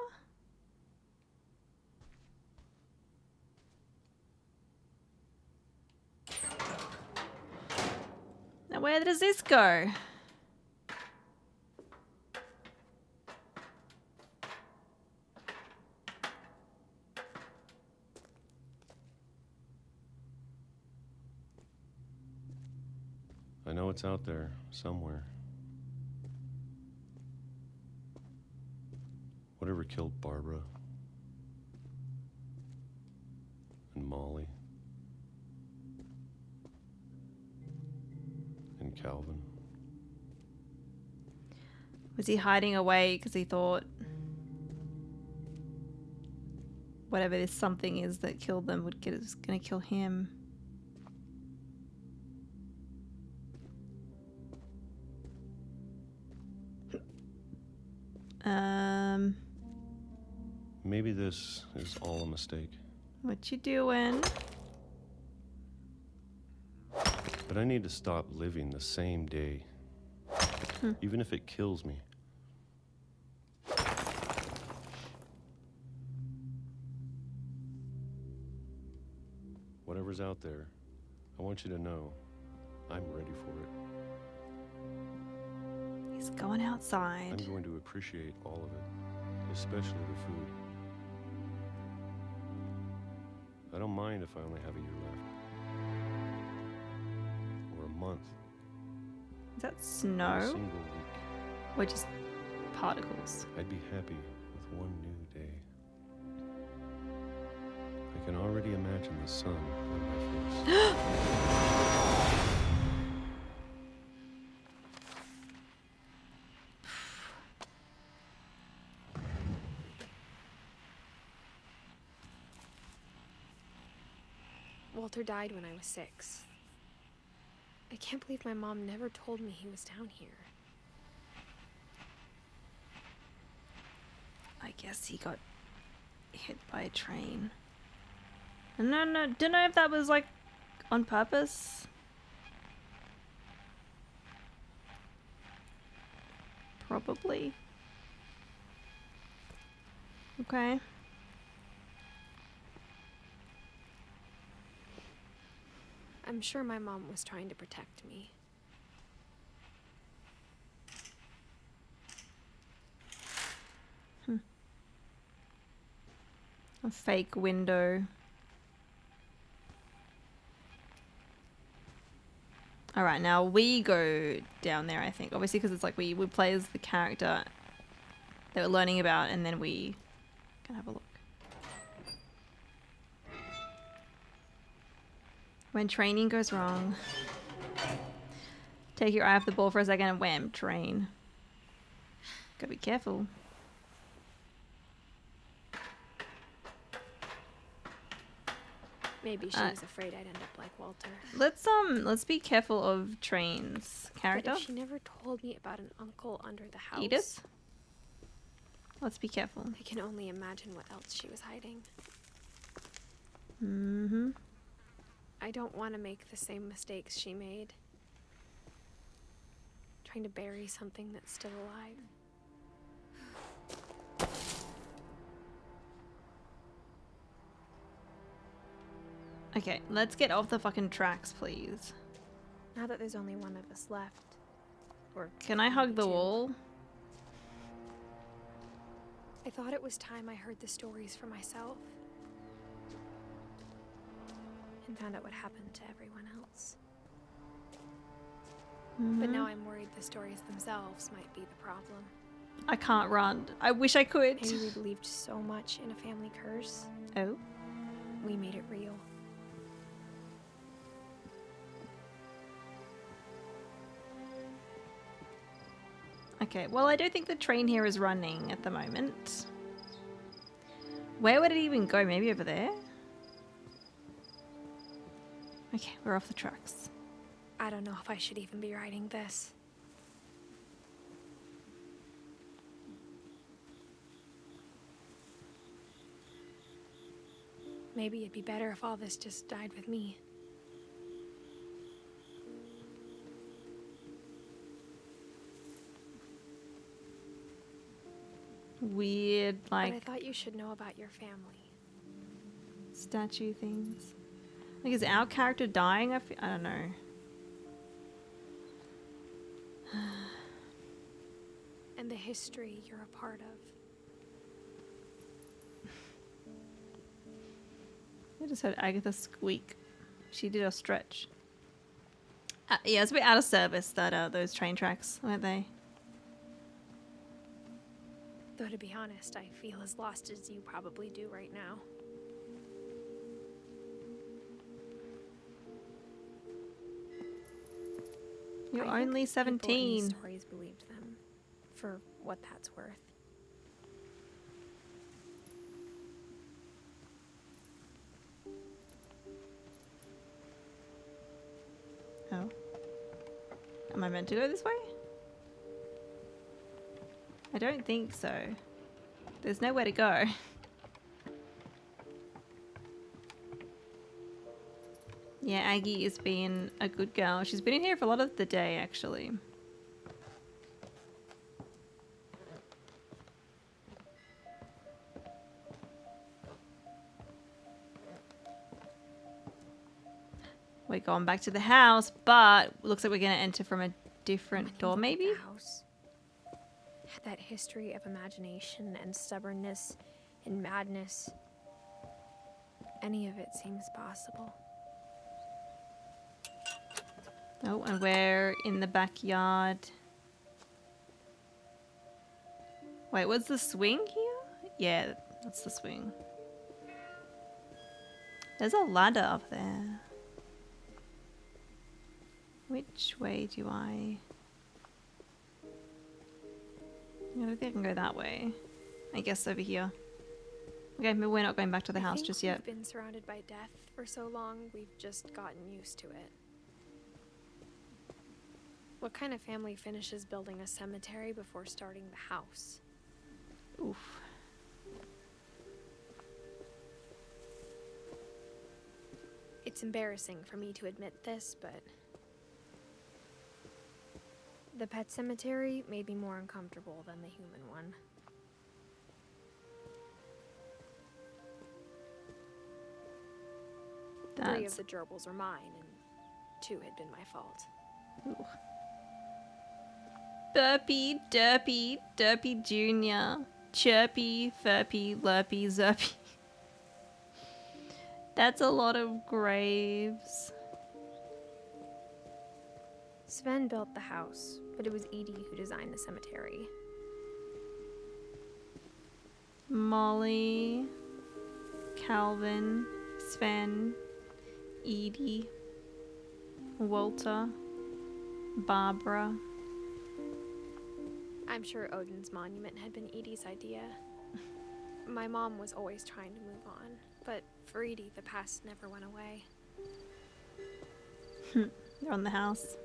Now where does this go? I know it's out there somewhere. Whatever killed Barbara and Molly and Calvin. Was he hiding away because he thought whatever this something is that killed them was going to kill him? Maybe this is all a mistake. What you doing? But I need to stop living the same day. Even if it kills me. Whatever's out there, I want you to know I'm ready for it. He's going outside. I'm going to appreciate all of it, especially the food. I don't mind if I only have a year left. Or a month. Is that Or a snow? single week. Or just particles? I'd be happy with one new day. I can already imagine the sun on my face. Walter died when I was 6. I can't believe my mom never told me he was down here. I guess he got hit by a train. No, don't know if that was like on purpose. Probably. Okay. I'm sure my mom was trying to protect me. A fake window. Alright, now we go down there, I think. Obviously, because it's like we play as the character that we're learning about, and then we can have a look. When training goes wrong. Take your eye off the ball for a second and wham, train. Gotta be careful. Maybe she was afraid I'd end up like Walter. Let's be careful of trains. Character? But if she never told me about an uncle under the house. Edith? Let's be careful. I can only imagine what else she was hiding. Mm-hmm. I don't want to make the same mistakes she made. Trying to bury something that's still alive. Okay, let's get off the fucking tracks, please. Now that there's only one of us left. Or can I hug the wall? I thought it was time I heard the stories for myself. And found out what happened to everyone else. But now I'm worried the stories themselves might be the problem. I can't run. I wish I could. Maybe we believed so much in a family curse. Oh? We made it real. Okay, well, I don't think the train here is running at the moment. Where would it even go? Maybe over there? Okay, we're off the tracks. I don't know if I should even be writing this. Maybe it'd be better if all this just died with me. Weird, like... But I thought you should know about your family. Statue things. Like, is our character dying? I don't know. And the history you're a part of. I just heard Agatha squeak. She did a stretch. Yeah, it's a bit out of service, that those train tracks, weren't they? Though to be honest, I feel as lost as you probably do right now. You're I think only people in 17. these stories believed them, for what that's worth. Oh. Am I meant to go this way? I don't think so. There's nowhere to go. Yeah, Aggie is being a good girl. She's been in here for a lot of the day, actually. We're going back to the house, but looks like we're going to enter from a different door, maybe? The house had that history of imagination and stubbornness and madness. Any of it seems possible. Oh, and we're in the backyard. Wait, was the swing here? Yeah, that's the swing. There's a ladder up there. Which way do I don't think I can go that way. I guess over here. Okay, maybe we're not going back to the house just yet. We've been surrounded by death for so long, we've just gotten used to it. What kind of family finishes building a cemetery before starting the house? Oof. It's embarrassing for me to admit this, but the pet cemetery may be more uncomfortable than the human one. Three of the gerbils are mine, and 2 had been my fault. Ooh. Burpy, Derpy, Derpy Jr., Chirpy, Furpy, Lurpy, Zerpy. That's a lot of graves. Sven built the house, but it was Edie who designed the cemetery. Molly, Calvin, Sven, Edie, Walter, Barbara. I'm sure Odin's monument had been Edie's idea. My mom was always trying to move on, but for Edie, the past never went away. They're on the house.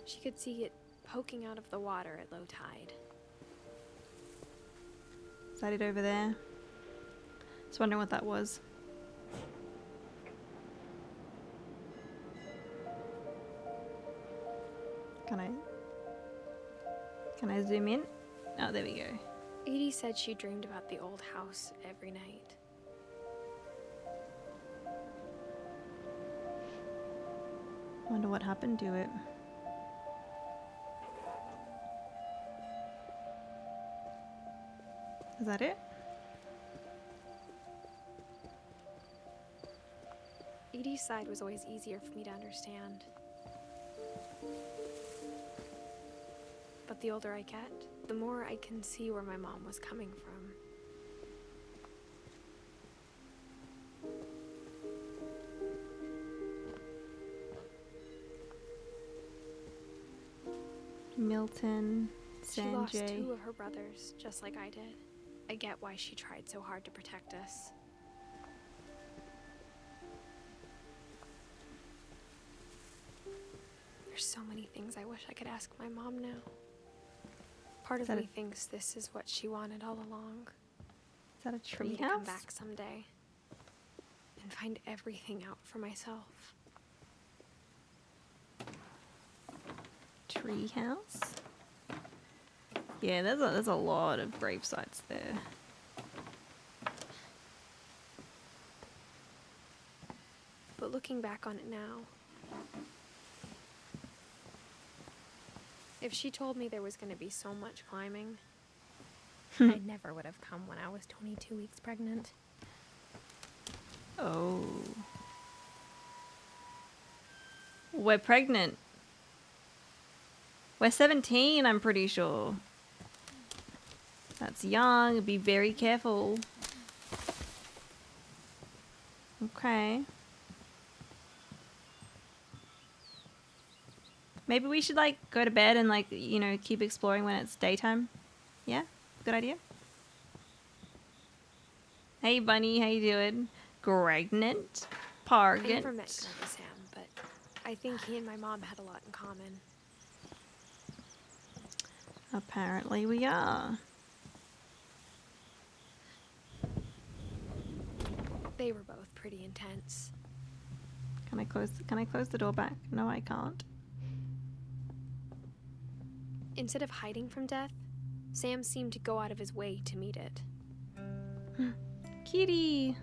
She could see it poking out of the water at low tide. Is that it over there? Just wondering what that was. Can I zoom in? Oh, there we go. Edie said she dreamed about the old house every night. Wonder what happened to it. Is that it? Edie's side was always easier for me to understand. But the older I get, the more I can see where my mom was coming from. Milton, She lost Sanjay. 2 of her brothers, just like I did. I get why she tried so hard to protect us. There's so many things I wish I could ask my mom now. Part of me thinks this is what she wanted all along. Is that a For me tree to come house? back someday and find everything out for myself. Tree house? Yeah, there's a lot of grave sites there. But looking back on it now, if she told me there was going to be so much climbing, I never would have come when I was 22 weeks pregnant. Oh. We're pregnant. We're 17, I'm pretty sure. That's young. Be very careful. Okay. Maybe we should like go to bed and like, you know, keep exploring when it's daytime. Yeah? Good idea. Hey Bunny, how you doing? Pregnant? I never Pargant? met Grandpa Sam, but I think he and my mom had a lot in common. Apparently we are. They were both pretty intense. Can I close the door back? No, I can't. Instead of hiding from death, Sam seemed to go out of his way to meet it. Kitty.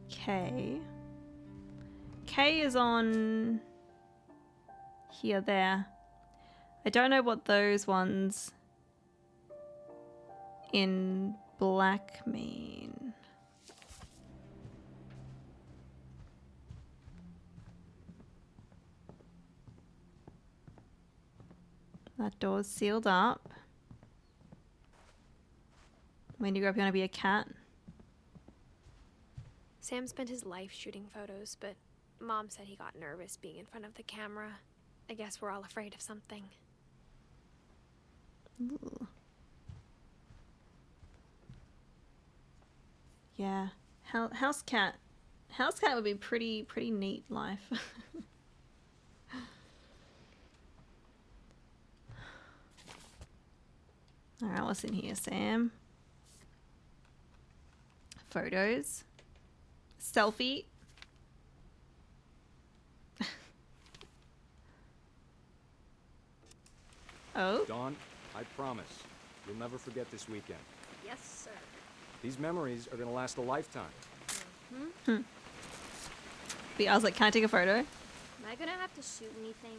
K. K is on here, there. I don't know what those ones in black mean. That door's sealed up. When you grow up, you want to be a cat? Sam spent his life shooting photos, but Mom said he got nervous being in front of the camera. I guess we're all afraid of something. Ooh. Yeah. House cat. House cat would be pretty neat life. Alright, what's in here, Sam? Photos. Selfie. Oh? Dawn, I promise, you'll never forget this weekend. Yes, sir. These memories are gonna last a lifetime. I was like, can I take a photo? Am I gonna have to shoot anything?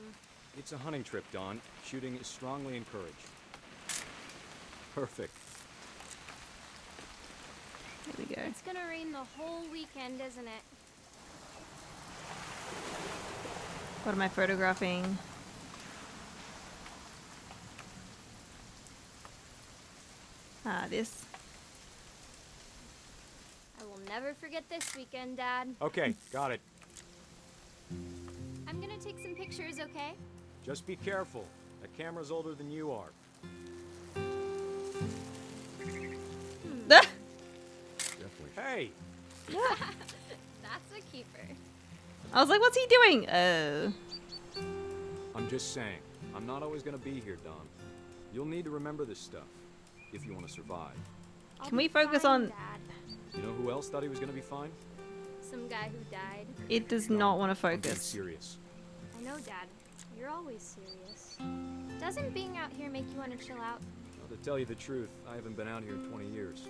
It's a hunting trip, Dawn. Shooting is strongly encouraged. Perfect. There we go. It's gonna rain the whole weekend, isn't it? What am I photographing? Ah, this. I will never forget this weekend, Dad. Okay, got it. I'm gonna take some pictures, okay? Just be careful. That camera's older than you are. Definitely. Hey! That's a keeper. I was like, what's he doing? Oh. I'm just saying, I'm not always gonna be here, Dawn. You'll need to remember this stuff, if you want to survive. Can we focus fine, on... Dad. You know who else thought he was gonna be fine? Some guy who died. It does not want to I'm being focus. serious. I know, Dad. You're always serious. Doesn't being out here make you want to chill out? Well, to tell you the truth, I haven't been out here in 20 years.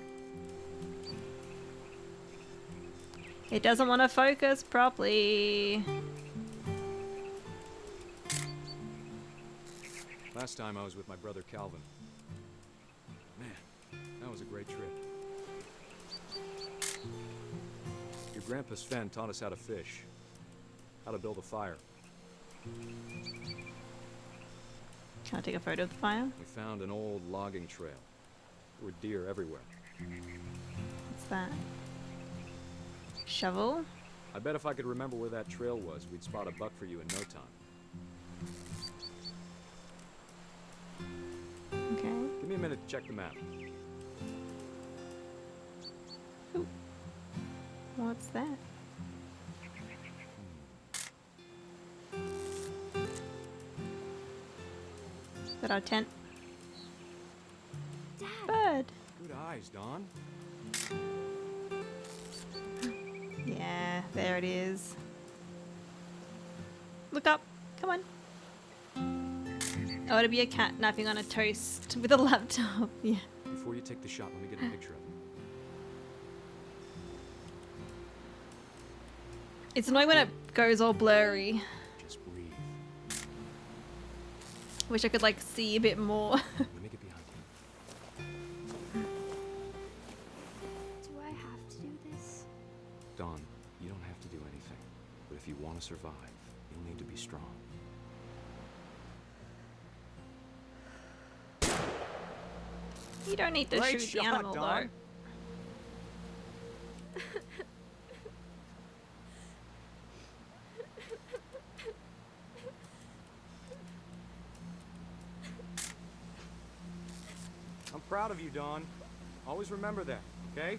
It doesn't want to focus properly. Last time I was with my brother Calvin. Man, that was a great trip. Your grandpa Sven taught us how to fish, how to build a fire. Can I take a photo of the fire? We found an old logging trail. There were deer everywhere. What's that? Shovel? I bet if I could remember where that trail was, we'd spot a buck for you in no time. Okay. Give me a minute to check the map. Ooh. What's that? Is that our tent? Dad! Bird. Good eyes, Dawn. Yeah, there it is. Look up. Come on. I want to be a cat napping on a toast with a laptop. Yeah. Before you take the shot, let me get a picture of it. It's annoying when it goes all blurry. Just breathe. Wish I could like see a bit more. Let me get behind you. Dawn, you don't have to do anything. But if you want to survive, you'll need to be strong. You don't need to Great shoot the shot, animal, Dawn. though. I'm proud of you, Dawn. Always remember that, okay?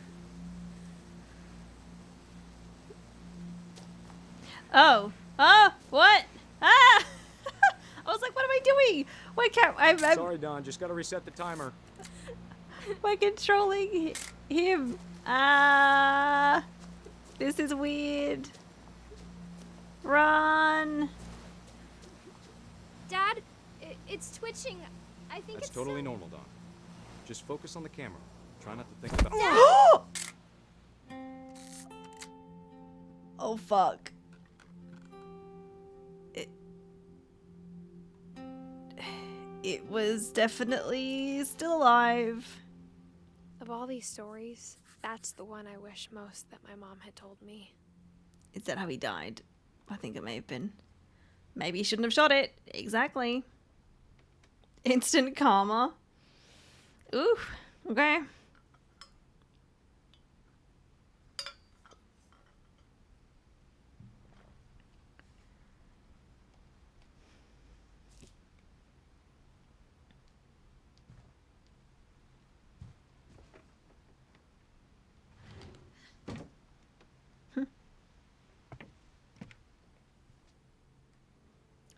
Oh. Oh, what? Ah! I was like, what am I doing? Why can't I'm Sorry, Dawn. Just gotta reset the timer. By controlling him. Ah. This is weird. Run. Dad, it's twitching. I think That's it's totally some- normal, Dawn. Just focus on the camera. Try not to think about Oh, fuck. It was definitely still alive. Of all these stories, that's the one I wish most that my mom had told me. Is that how he died? I think it may have been. Maybe he shouldn't have shot it. Exactly. Instant karma. Ooh, okay.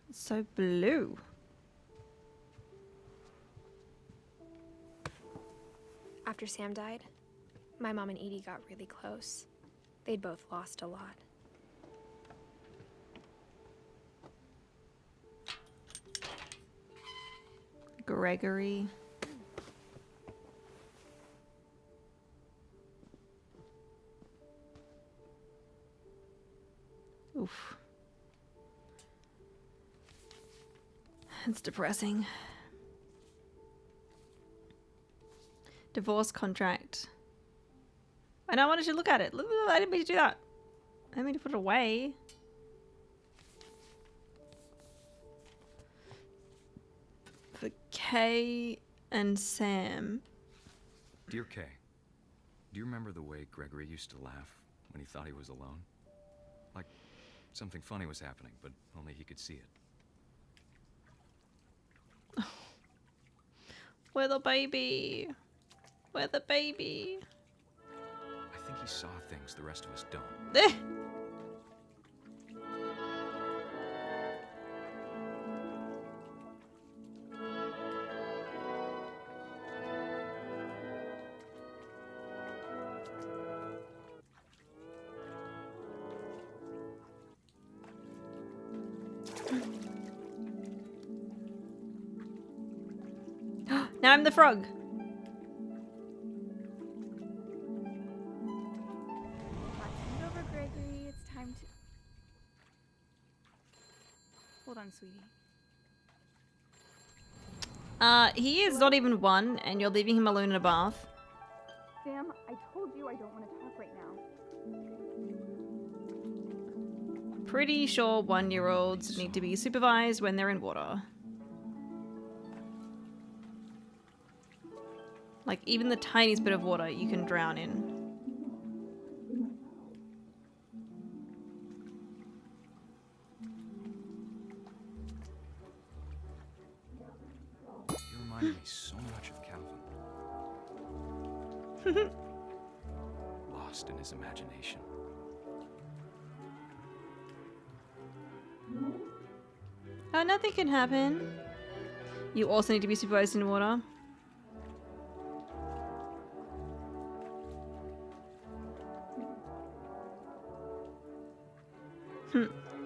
It's so blue. After Sam died, my mom and Edie got really close. They'd both lost a lot. Gregory. Oof. It's depressing. Divorce contract. I know I wanted to look at it. Look, I didn't mean to do that. I didn't mean to put it away. For Kay and Sam. Dear Kay, do you remember the way Gregory used to laugh when he thought he was alone? Like something funny was happening, but only he could see it. We're the baby. We're the baby. I think he saw things the rest of us don't. Now I'm the frog. Hand over, Gregory. It's time to. Hold on, sweetie. He is not even one, and you're leaving him alone in a bath. Sam, I told you I don't want to talk right now. Pretty sure 1-year-olds need to be supervised when they're in water. Like, even the tiniest bit of water you can drown in. You reminded me so much of Calvin. Lost in his imagination. Oh, nothing can happen. You also need to be supervised in water.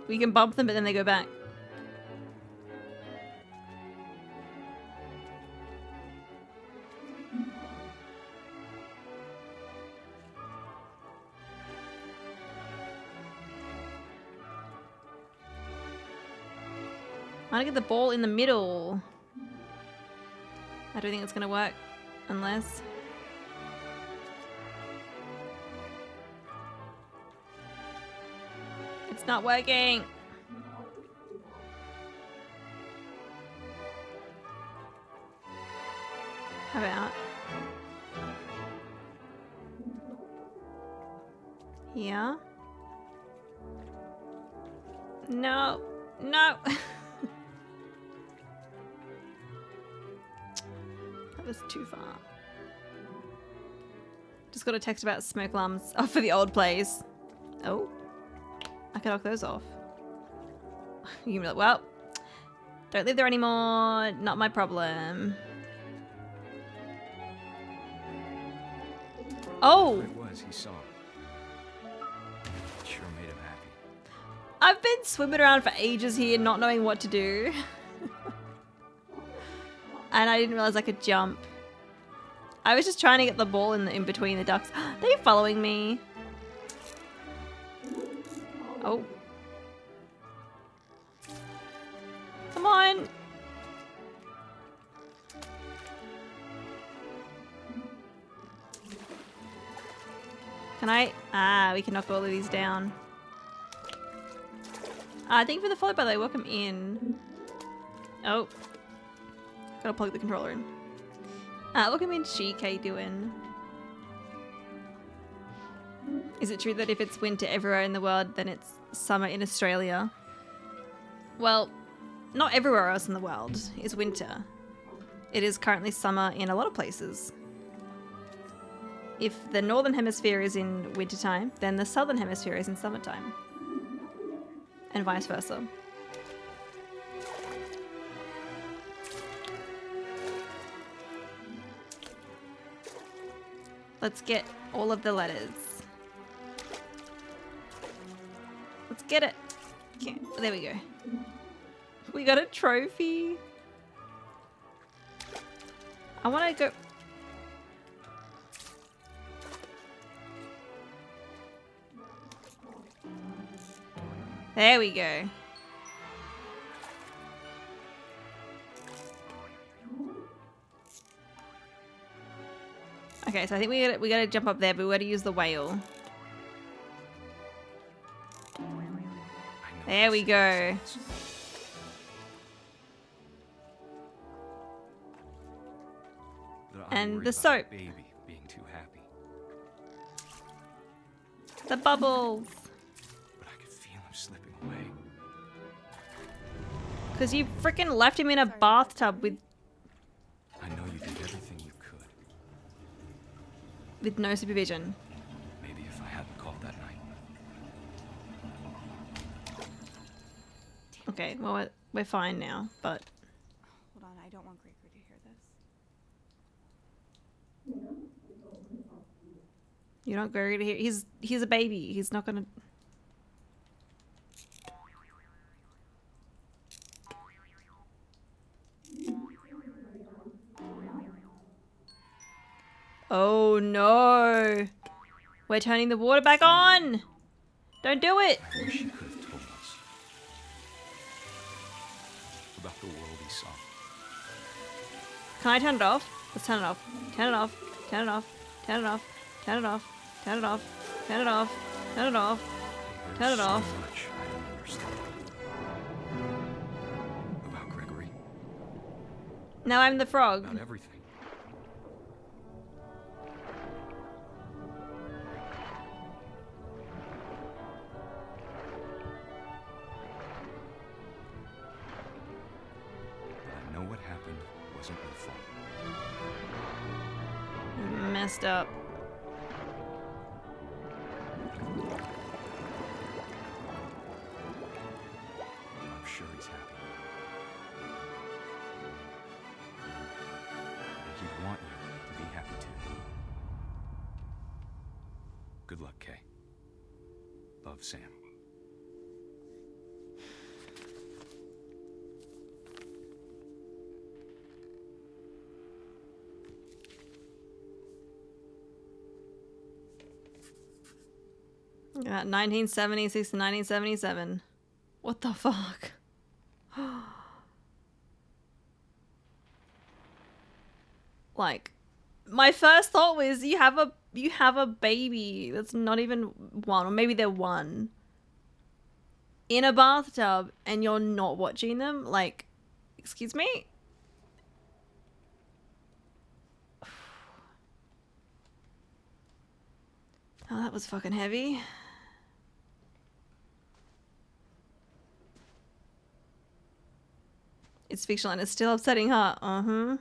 We can bump them, but then they go back. I want to get the ball in the middle. I don't think it's going to work unless... It's not working. How about here? No, no. That was too far. Just got a text about smoke alarms for the old place. Oh, I can knock those off. You can be like, well, don't live there anymore. Not my problem. Oh! Whatever it was he saw. It sure made him happy. I've been swimming around for ages here, not knowing what to do. And I didn't realize I could jump. I was just trying to get the ball in between the ducks. They're following me. Oh. Come on. Can I? Ah, we can knock all of these down. Thank you for the follow, by the way. Welcome in. Oh. Gotta plug the controller in. Welcome in, Sheik. How you doing? Is it true that if it's winter everywhere in the world, then it's summer in Australia? Well, not everywhere else in the world is winter. It is currently summer in a lot of places. If the northern hemisphere is in wintertime, then the southern hemisphere is in summertime. And vice versa. Let's get all of the letters. Let's get it. Okay, there we go. We got a trophy. I want to go... There we go. Okay, so I think we gotta jump up there, but we gotta use the whale. There we go. And the soap. Baby being too happy. The bubbles. But I could feel him slipping away. Because you freaking left him in a bathtub with I know you did everything you could. with no supervision. Maybe if I hadn't called that night. Okay, well we're fine now, but Hold on, I don't want Gregory to hear this. you don't go to here. He's a baby. He's not gonna. Oh no! We're turning the water back on! Don't do it! I wish you could have told us about the world he saw. Can I turn it off? Let's turn it off. Turn it off. Turn it off. Turn it off. Turn it off. Turn it off. Turn it off. Turn it off. Turn it off. So much I don't understand. About Gregory. Now I'm the frog. About everything. But I know what happened wasn't your fault. Messed up. I'm sure he's happy. And he'd want you to be happy too. Good luck, Kay. Love, Sam. Yeah, 1976 to 1977. What the fuck? Like, my first thought was you have a baby that's not even one, or maybe they're one. in a bathtub and you're not watching them? Like, excuse me? Oh, that was fucking heavy. It's fictional and it's still upsetting her. Uh-huh.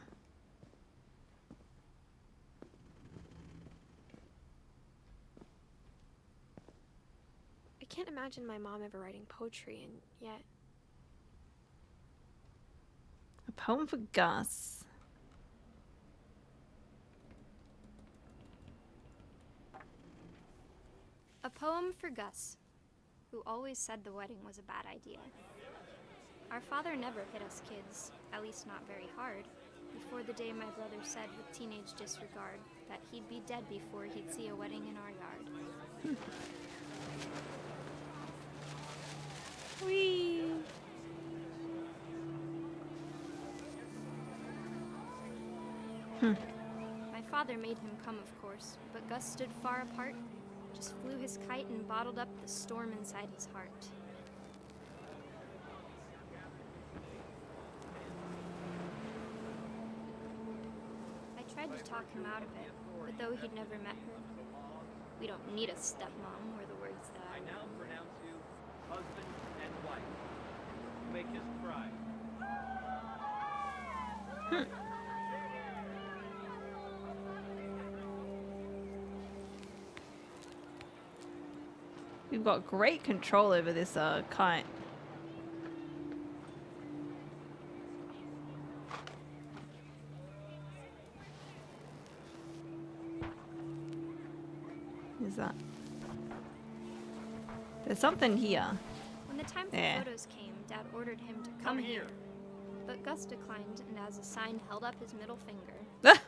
I can't imagine my mom ever writing poetry, and yet... A poem for Gus. A poem for Gus, who always said the wedding was a bad idea. Our father never hit us kids, at least not very hard, before the day my brother said with teenage disregard that he'd be dead before he'd see a wedding in our yard. Whee! My father made him come, of course, but Gus stood far apart, just flew his kite and bottled up the storm inside his heart. I tried to talk him out of it, but though he'd never met her, we don't need a stepmom were the words that I now pronounce you husband and wife. Make his bride. We've got great control over this kite. Is that? There's something here. When the time for photos came, Dad ordered him to come here. But Gus declined and as a sign held up his middle finger. The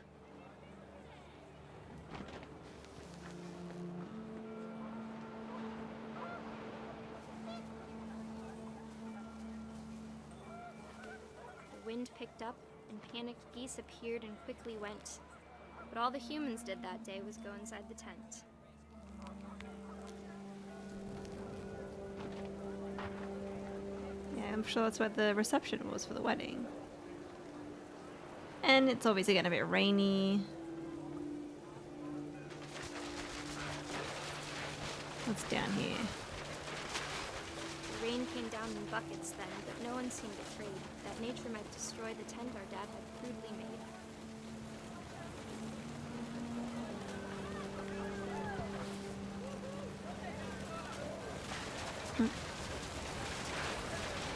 wind picked up and panicked geese appeared and quickly went. But all the humans did that day was go inside the tent. Yeah, I'm sure that's where the reception was for the wedding. And it's obviously getting a bit rainy. What's down here? The rain came down in buckets then, but no one seemed afraid that nature might destroy the tent our dad had crudely made.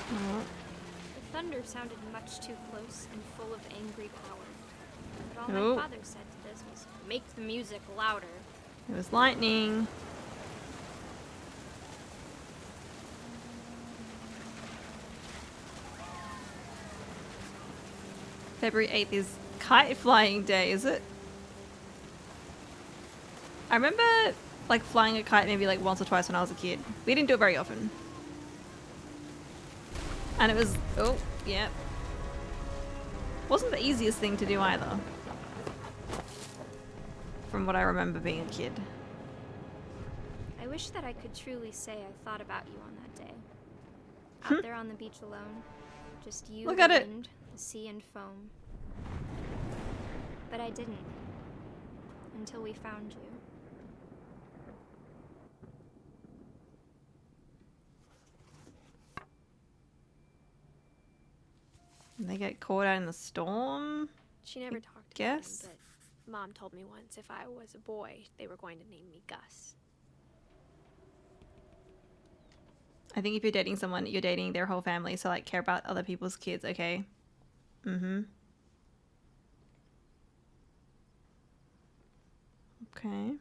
The thunder sounded much too close and full of angry power. But all my father said to this was, make the music louder. It was lightning. February 8th is kite flying day, is it? I remember like flying a kite maybe like once or twice when I was a kid. We didn't do it very often. And it was, oh, yeah. Wasn't the easiest thing to do either. From what I remember being a kid. I wish that I could truly say I thought about you on that day. Out there on the beach alone. Just you, Look the at it. wind, the sea and foam. But I didn't. Until we found you. And they get caught out in the storm. She never talked about Guess. him, but Mom told me once if I was a boy, they were going to name me Gus. I think if you're dating someone, you're dating their whole family, so like care about other people's kids, okay? Mm-hmm. Okay.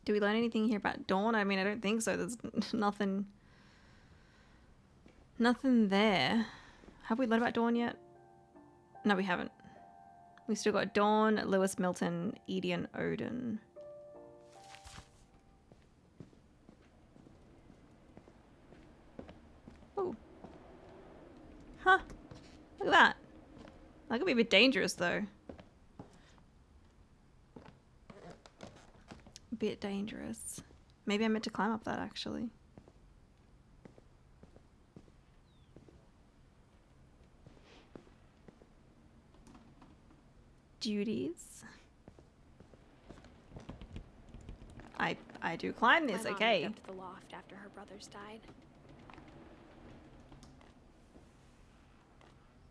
Do we learn anything here about Dawn? I mean, I don't think so. There's nothing there. Have we learned about Dawn yet? No, we haven't. We still got Dawn, Lewis, Milton, Edie, and Odin. Oh. Huh. Look at that. That could be a bit dangerous, though. A bit dangerous. Maybe I meant to climb up that, actually. duties. I do climb this, My mom okay. moved up to the loft after her brothers died.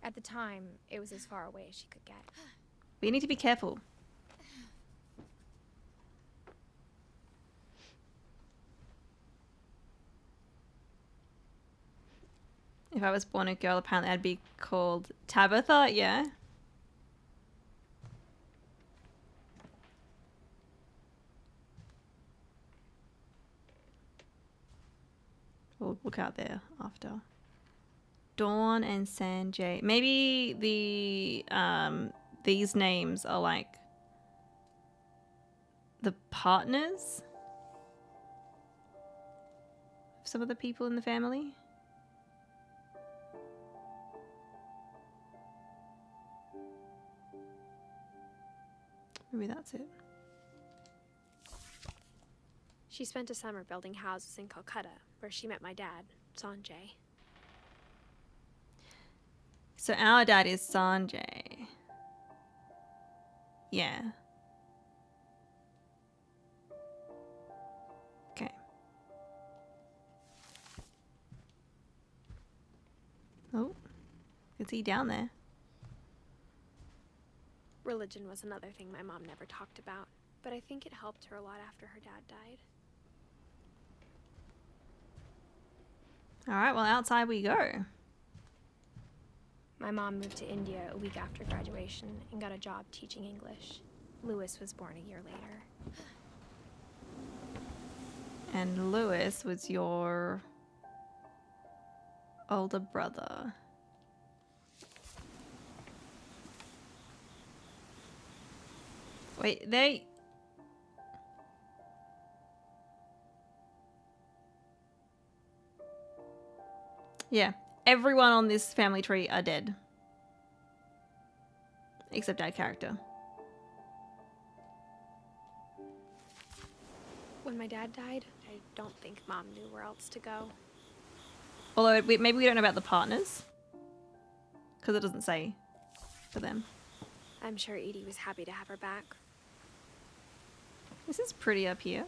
At the time, it was as far away as she could get. But you need to be careful. If I was born a girl, apparently I'd be called Tabitha, yeah. We'll look out there after. Dawn and Sanjay. Maybe these names are like the partners of some of the people in the family. Maybe that's it. She spent a summer building houses in Calcutta, where she met my dad, Sanjay. So our dad is Sanjay. Yeah. Okay. Oh, is he down there? Religion was another thing my mom never talked about, but I think it helped her a lot after her dad died. All right, well, outside we go. My mom moved to India a week after graduation and got a job teaching English. Lewis was born a year later. And Lewis was your older brother. Wait, they... Yeah, everyone on this family tree are dead. Except our character. When my dad died, I don't think Mom knew where else to go. Although maybe we don't know about the partners. Because it doesn't say for them. I'm sure Edie was happy to have her back. This is pretty up here.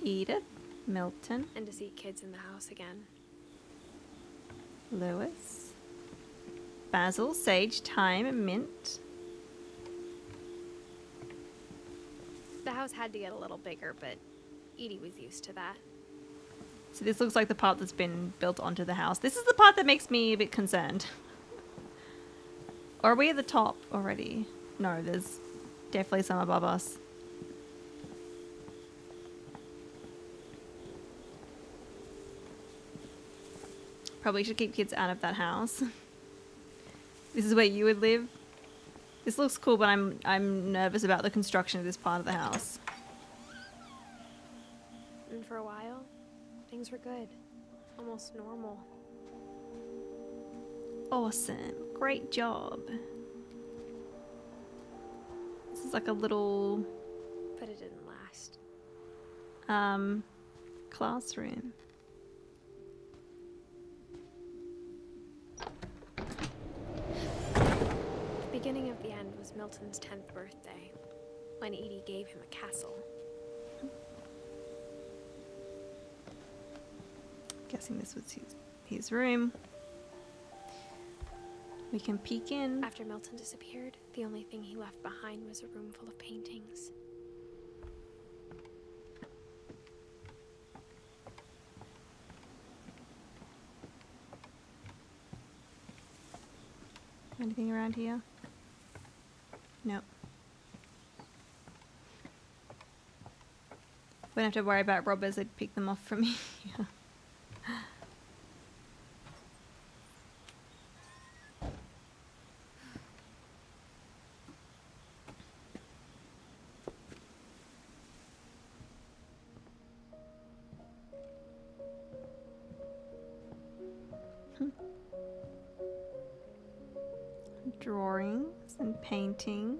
Edith, Milton, And to see kids in the house again. Lewis, Basil, Sage, Thyme, Mint. The house had to get a little bigger, but Edie was used to that. So this looks like the part that's been built onto the house. This is the part that makes me a bit concerned. Or are we at the top already? No, there's definitely some above us. Probably should keep kids out of that house. This is where you would live. This looks cool, but I'm nervous about the construction of this part of the house. And for a while, things were good. Almost normal. Awesome. Great job. This is like a little But it didn't last. classroom. The beginning of the end was Milton's 10th birthday, when Edie gave him a castle. Guessing this was his room. We can peek in. After Milton disappeared, the only thing he left behind was a room full of paintings. Anything around here? Nope. Wouldn't have to worry about robbers, they'd pick them off from me. Yeah. Drawings and paintings.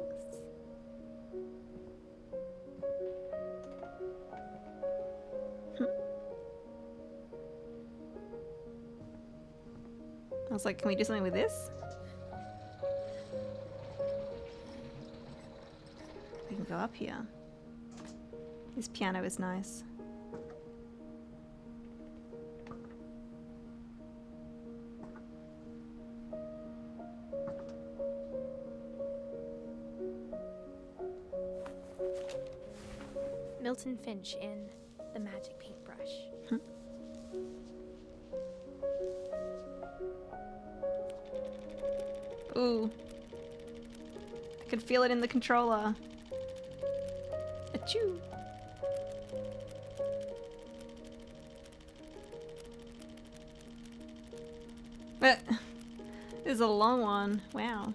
I was like, can we do something with this? We can go up here. This piano is nice. Milton Finch in The Magic Paintbrush. Ooh. I could feel it in the controller. Achoo. This is a long one. Wow.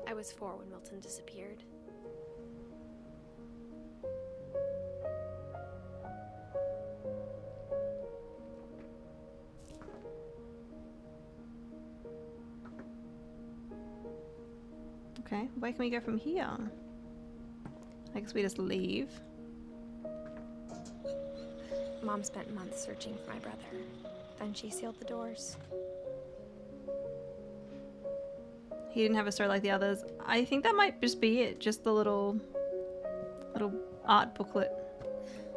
I was 4 when Milton disappeared. Okay, where can we go from here? I guess we just leave. Mom spent months searching for my brother. Then she sealed the doors. He didn't have a story like the others. I think that might just be it. Just the little art booklet.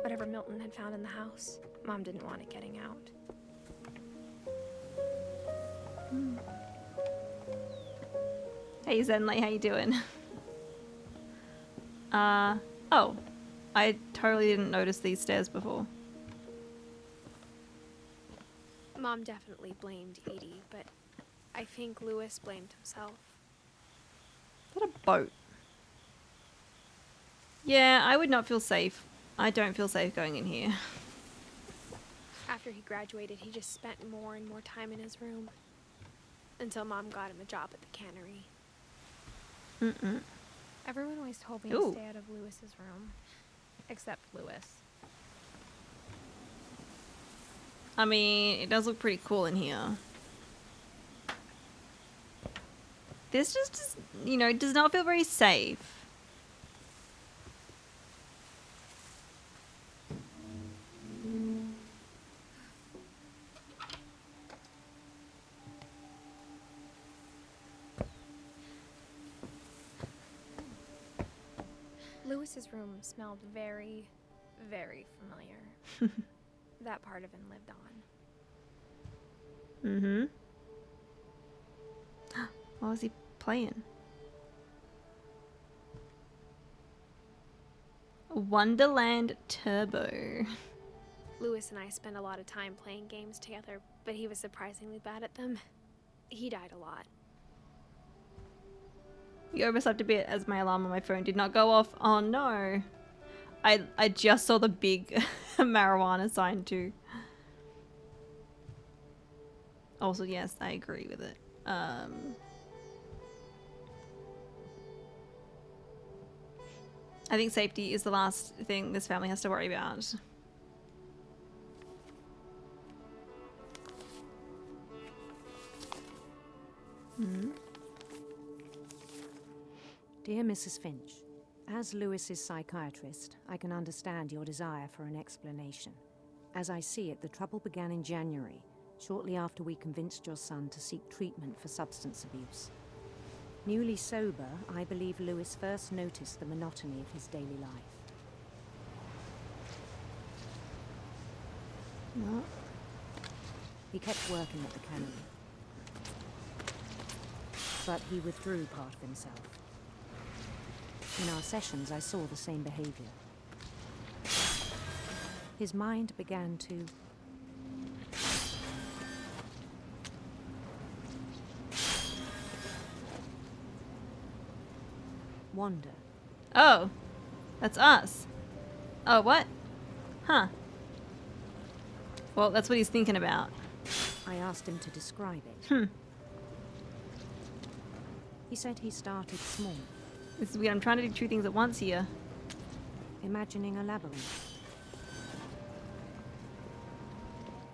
Whatever Milton had found in the house, Mom didn't want it getting out. Hey Zenley, how you doing? Oh. I totally didn't notice these stairs before. Mom definitely blamed Edie, but I think Lewis blamed himself. Is that a boat? Yeah, I would not feel safe. I don't feel safe going in here. After he graduated, he just spent more and more time in his room. Until Mom got him a job at the cannery. Everyone always told me to stay out of Lewis's room. Except Lewis. I mean, it does look pretty cool in here. This just, you know, does not feel very safe. Lewis's room smelled very, very familiar. That part of him lived on. What was he playing? Wonderland Turbo. Lewis and I spent a lot of time playing games together, but he was surprisingly bad at them. He died a lot. You overslept a bit as my alarm on my phone did not go off. Oh no. I just saw the big marijuana sign too. Also, yes, I agree with it. I think safety is the last thing this family has to worry about. Dear Mrs. Finch, as Lewis's psychiatrist, I can understand your desire for an explanation. As I see it, the trouble began in January, shortly after we convinced your son to seek treatment for substance abuse. Newly sober, I believe Lewis first noticed the monotony of his daily life. What? He kept working at the cannery, but he withdrew part of himself. In our sessions, I saw the same behavior. His mind began to wander. Oh, that's us. Oh, what? Huh. Well, that's what he's thinking about. I asked him to describe it. He said he started small. This is weird. I'm trying to do 2 things at once here. Imagining a labyrinth.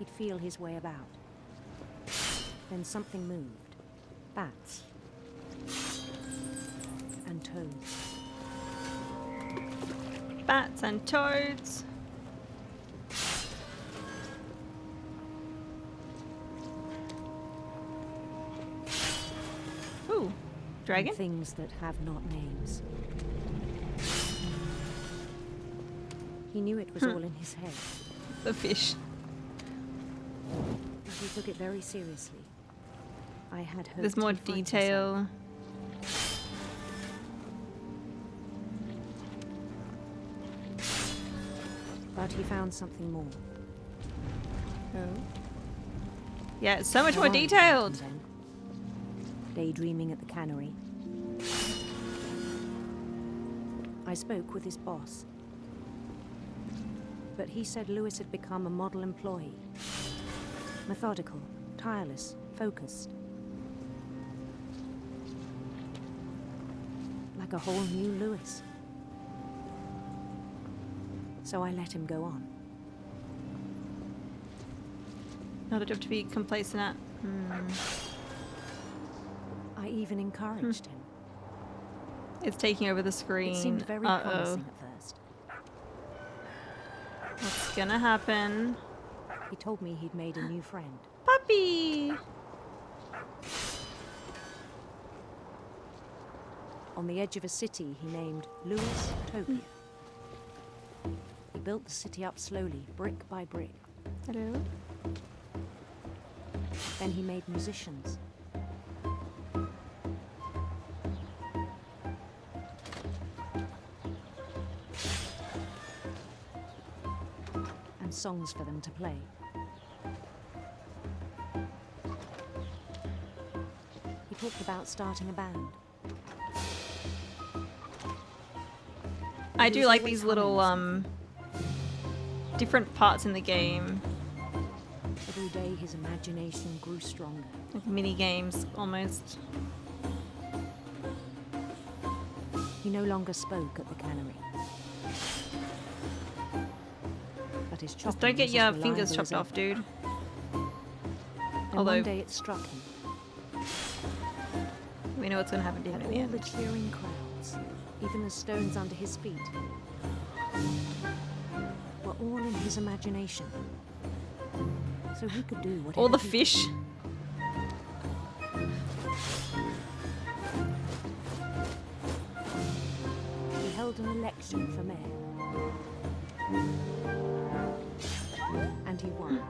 He'd feel his way about. Then something moved. Bats. And toads. Bats and toads. Ooh, dragon? And things that have not names. He knew it was all in his head. The fish. But he took it very seriously. I had hoped There's more he'd find detail. himself. But he found something more. Oh. Yeah, it's so much more Arrived detailed. then, daydreaming at the cannery. I spoke with his boss. But he said Lewis had become a model employee. Methodical, tireless, focused. Like a whole new Lewis. So I let him go on. Not a job to be complacent at. I even encouraged him. It's taking over the screen. It seemed very promising at first. What's gonna happen? He told me he'd made a new friend. Puppy! On the edge of a city he named Lewis Topia. He built the city up slowly, brick by brick. Hello? Then he made musicians. And songs for them to play. He talked about starting a band. I do like these little, different parts in the game. Every day his imagination grew stronger. Like mini games, almost. He no longer spoke at the cannery. But his Just don't get your fingers chopped off, dude. And Although one day it struck him. we know what's gonna happen to him in the All end. the cheering crowds, even the stones under his feet, were all in his imagination. So he could do whatever All the he fish. He held an election for mayor. And he won.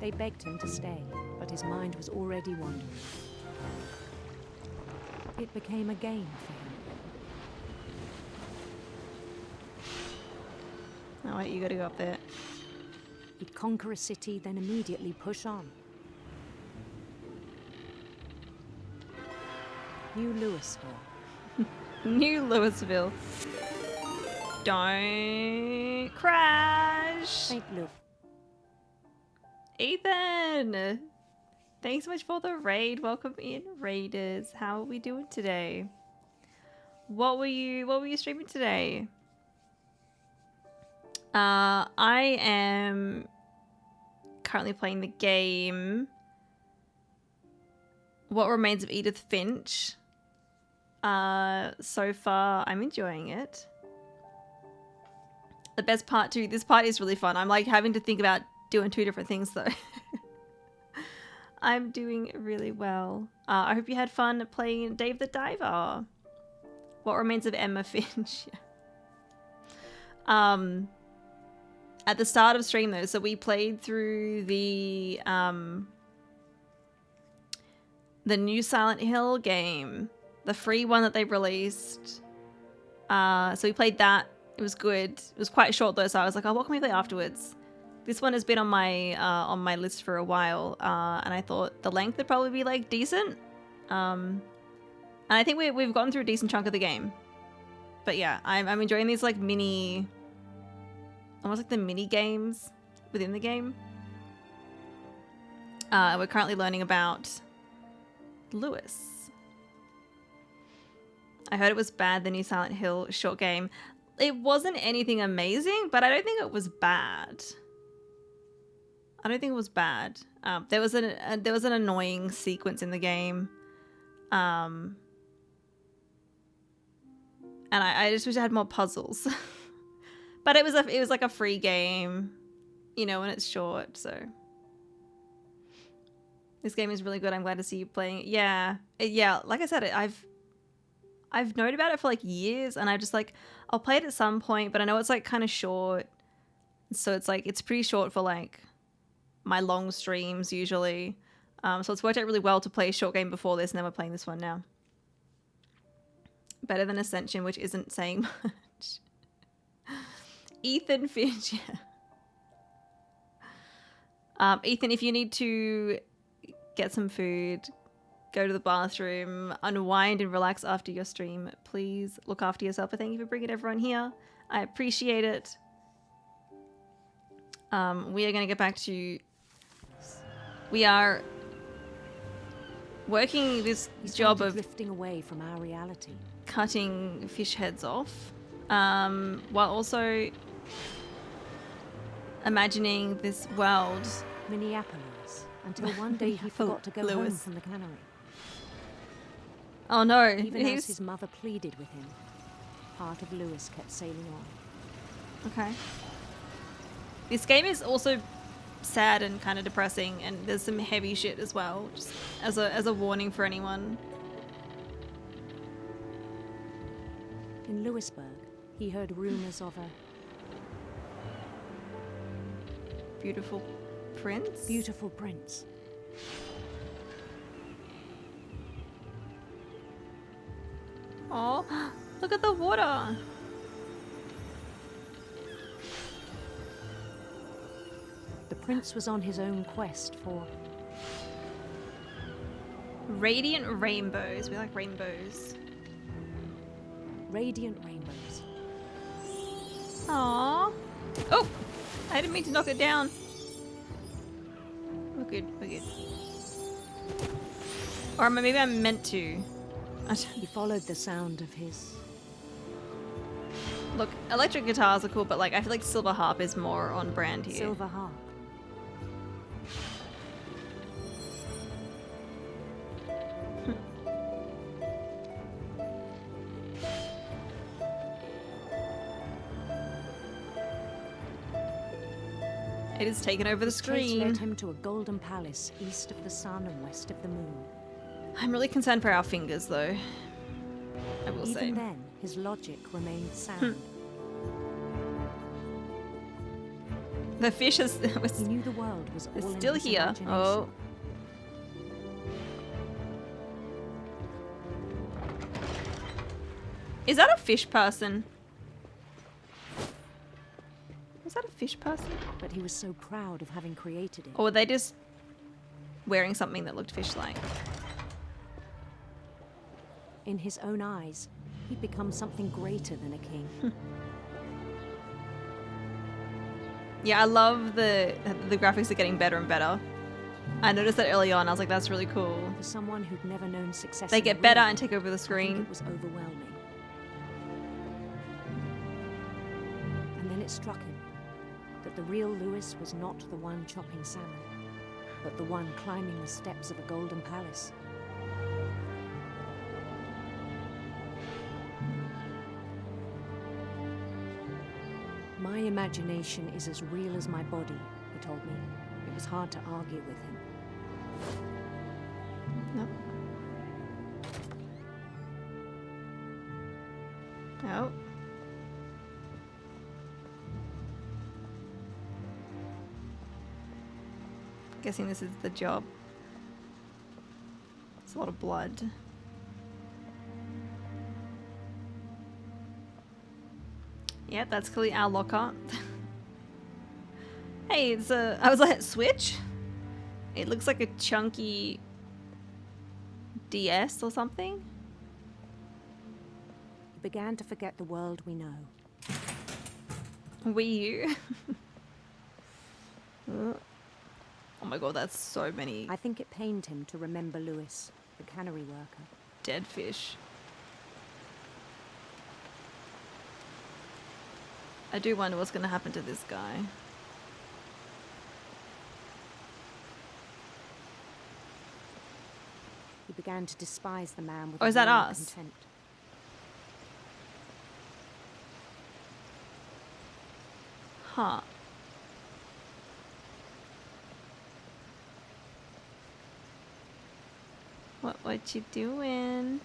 They begged him to stay, but his mind was already wandering. It became a game for him. Oh wait, you gotta go up there. He'd conquer a city, then immediately push on. New Louisville. New Louisville. Don't crash. St. Louis. Ethan! Thanks so much for the raid. Welcome in, raiders. How are we doing today? What were you streaming today? I am currently playing the game What Remains of Edith Finch. So far, I'm enjoying it. The best part too, this part is really fun. I'm like having to think about doing two different things though. I'm doing really well. I hope you had fun playing Dave the Diver. What Remains of Emma Finch. At the start of stream though, so we played through the new Silent Hill game, the free one that they released. So we played that. It was good. It was quite short though, so I was like, oh, what can we play afterwards? This one has been on my list for a while, and I thought the length would probably be like decent. And I think we've gotten through a decent chunk of the game. But yeah, I'm enjoying these like mini, almost like the mini games within the game. We're currently learning about Lewis. I heard it was bad, the new Silent Hill short game. It wasn't anything amazing, but I don't think it was bad. I don't think it was bad. There was an annoying sequence in the game, and I just wish I had more puzzles. But it was like a free game, you know, and it's short, so this game is really good. I'm glad to see you playing it. Yeah, yeah. Like I said, I've known about it for like years, and I just like I'll play it at some point, but I know it's like kind of short, so it's like it's pretty short for like my long streams usually. So it's worked out really well to play a short game before this, and then we're playing this one now. Better than Ascension, which isn't saying much. Ethan Finch. Ethan, if you need to get some food, go to the bathroom, unwind and relax after your stream, please look after yourself. But thank you for bringing everyone here. I appreciate it. We are going to get back to... We are working this job of drifting away from our reality, cutting fish heads off, while also imagining this world. Minneapolis, until one day he forgot to go home from the cannery. Oh no! Even as his mother pleaded with him, part of Lewis kept sailing on. Okay. This game is also sad and kind of depressing, and there's some heavy shit as well, just as a warning for anyone. In Lewisburg, he heard rumors of a beautiful prince. Beautiful prince. Oh, look at the water. The prince was on his own quest for radiant rainbows. We like rainbows. Radiant rainbows. Aww. Oh, I didn't mean to knock it down. We're good. We're good. Or maybe I meant to. He followed the sound of his... Look, electric guitars are cool, but like I feel like silver harp is more on brand here. Silver harp. It has taken over the screen. Led him to a golden palace east of the sun and west of the moon. I'm really concerned for our fingers, though. I will say. Even then, his logic remained sound. The fish is he knew the world was all still here. Oh. Is that a fish person? Was that a fish person? But he was so proud of having created it. Or were they just wearing something that looked fish-like? In his own eyes, he'd become something greater than a king. Yeah, I love the graphics are getting better and better. I noticed that early on. I was like, that's really cool. For someone who'd never known success, they get better and take over the screen. It was overwhelming. And then it struck him that the real Lewis was not the one chopping salmon, but the one climbing the steps of a golden palace. My imagination is as real as my body, he told me. It was hard to argue with him. No. No. Guessing this is the job. It's a lot of blood. Yep, that's clearly our locker. Hey, it's a... I was like, Switch? It looks like a chunky DS or something. He began to forget the world we know. Wii U? Oh my god, that's so many... I think it pained him to remember Lewis, the cannery worker. Dead fish. I do wonder what's going to happen to this guy. who began to despise the man with Or is that warm us? contempt. Huh. What you doing?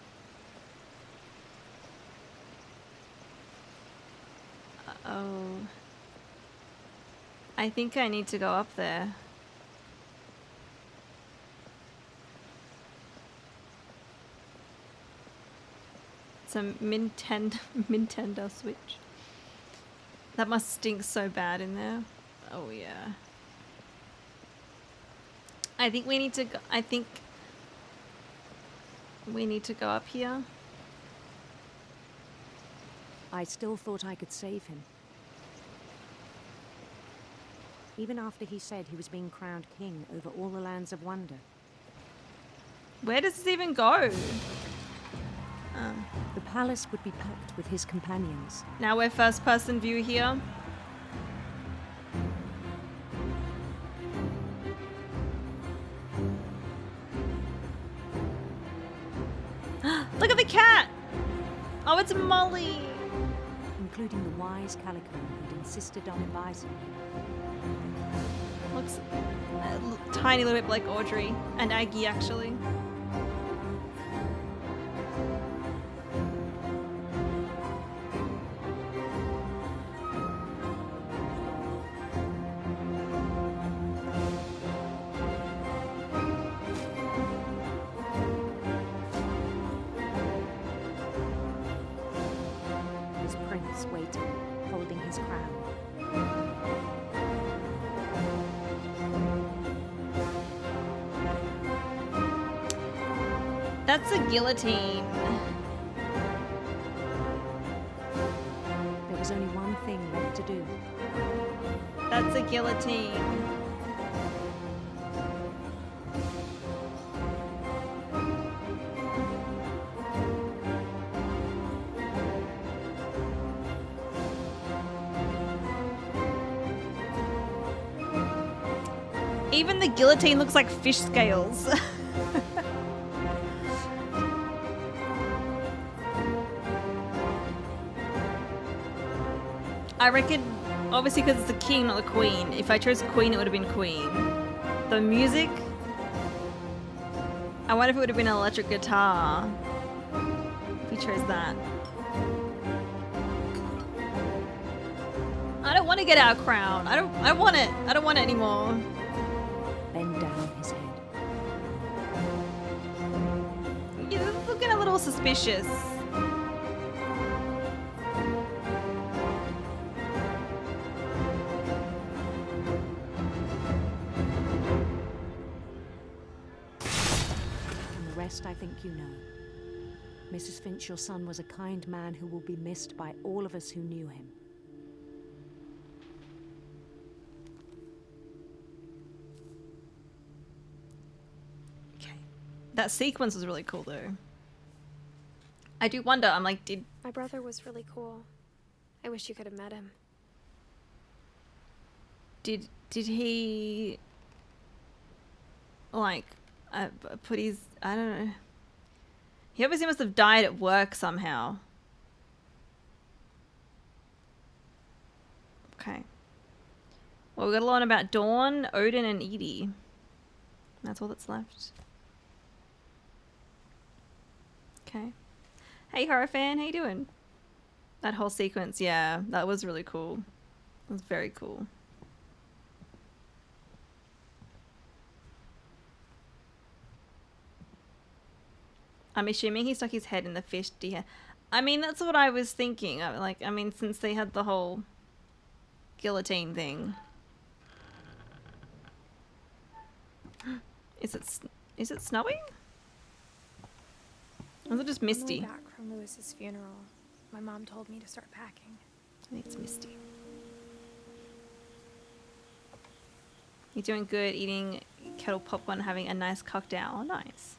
Uh-oh. I think I need to go up there. It's a Nintendo Switch. That must stink so bad in there. Oh yeah. I think we need to go, we need to go up here. I still thought I could save him. Even after he said he was being crowned king over all the lands of wonder. Where does this even go? The palace would be packed with his companions. Now we're first person view here. Look at the cat! Oh, it's Molly! Including the wise Calico who'd insisted on inviting him. Looks a tiny little bit like Audrey and Aggie, actually. His prince waited, holding his crown. That's a guillotine. There was only one thing left to do. That's a guillotine. Even the guillotine looks like fish scales. I reckon, obviously because it's the king, not the queen. If I chose queen, it would have been queen. The music, I wonder if it would have been an electric guitar. If we chose that. I don't want to get our crown. I want it. I don't want it anymore. Bend down his head. Yeah, this is looking a little suspicious. I think you know. Mrs. Finch, your son was a kind man who will be missed by all of us who knew him. Okay. That sequence was really cool though. I do wonder, I'm like, did... My brother was really cool. I wish you could have met him. Did he... like... put his, I don't know. He obviously must have died at work somehow. Okay. Well, we got a lot about Dawn, Odin, and Edie. That's all that's left. Okay. Hey, horror fan, how you doing? That whole sequence, yeah, that was really cool. It was very cool. I'm assuming he stuck his head in the fish deer. I mean, that's what I was thinking. Like, I mean, since they had the whole guillotine thing. Is it snowing? Or is it just misty? On the way back from Lewis's funeral, my mom told me to start packing. I think it's misty. You're doing good, eating kettle popcorn, having a nice cocktail. Oh, nice.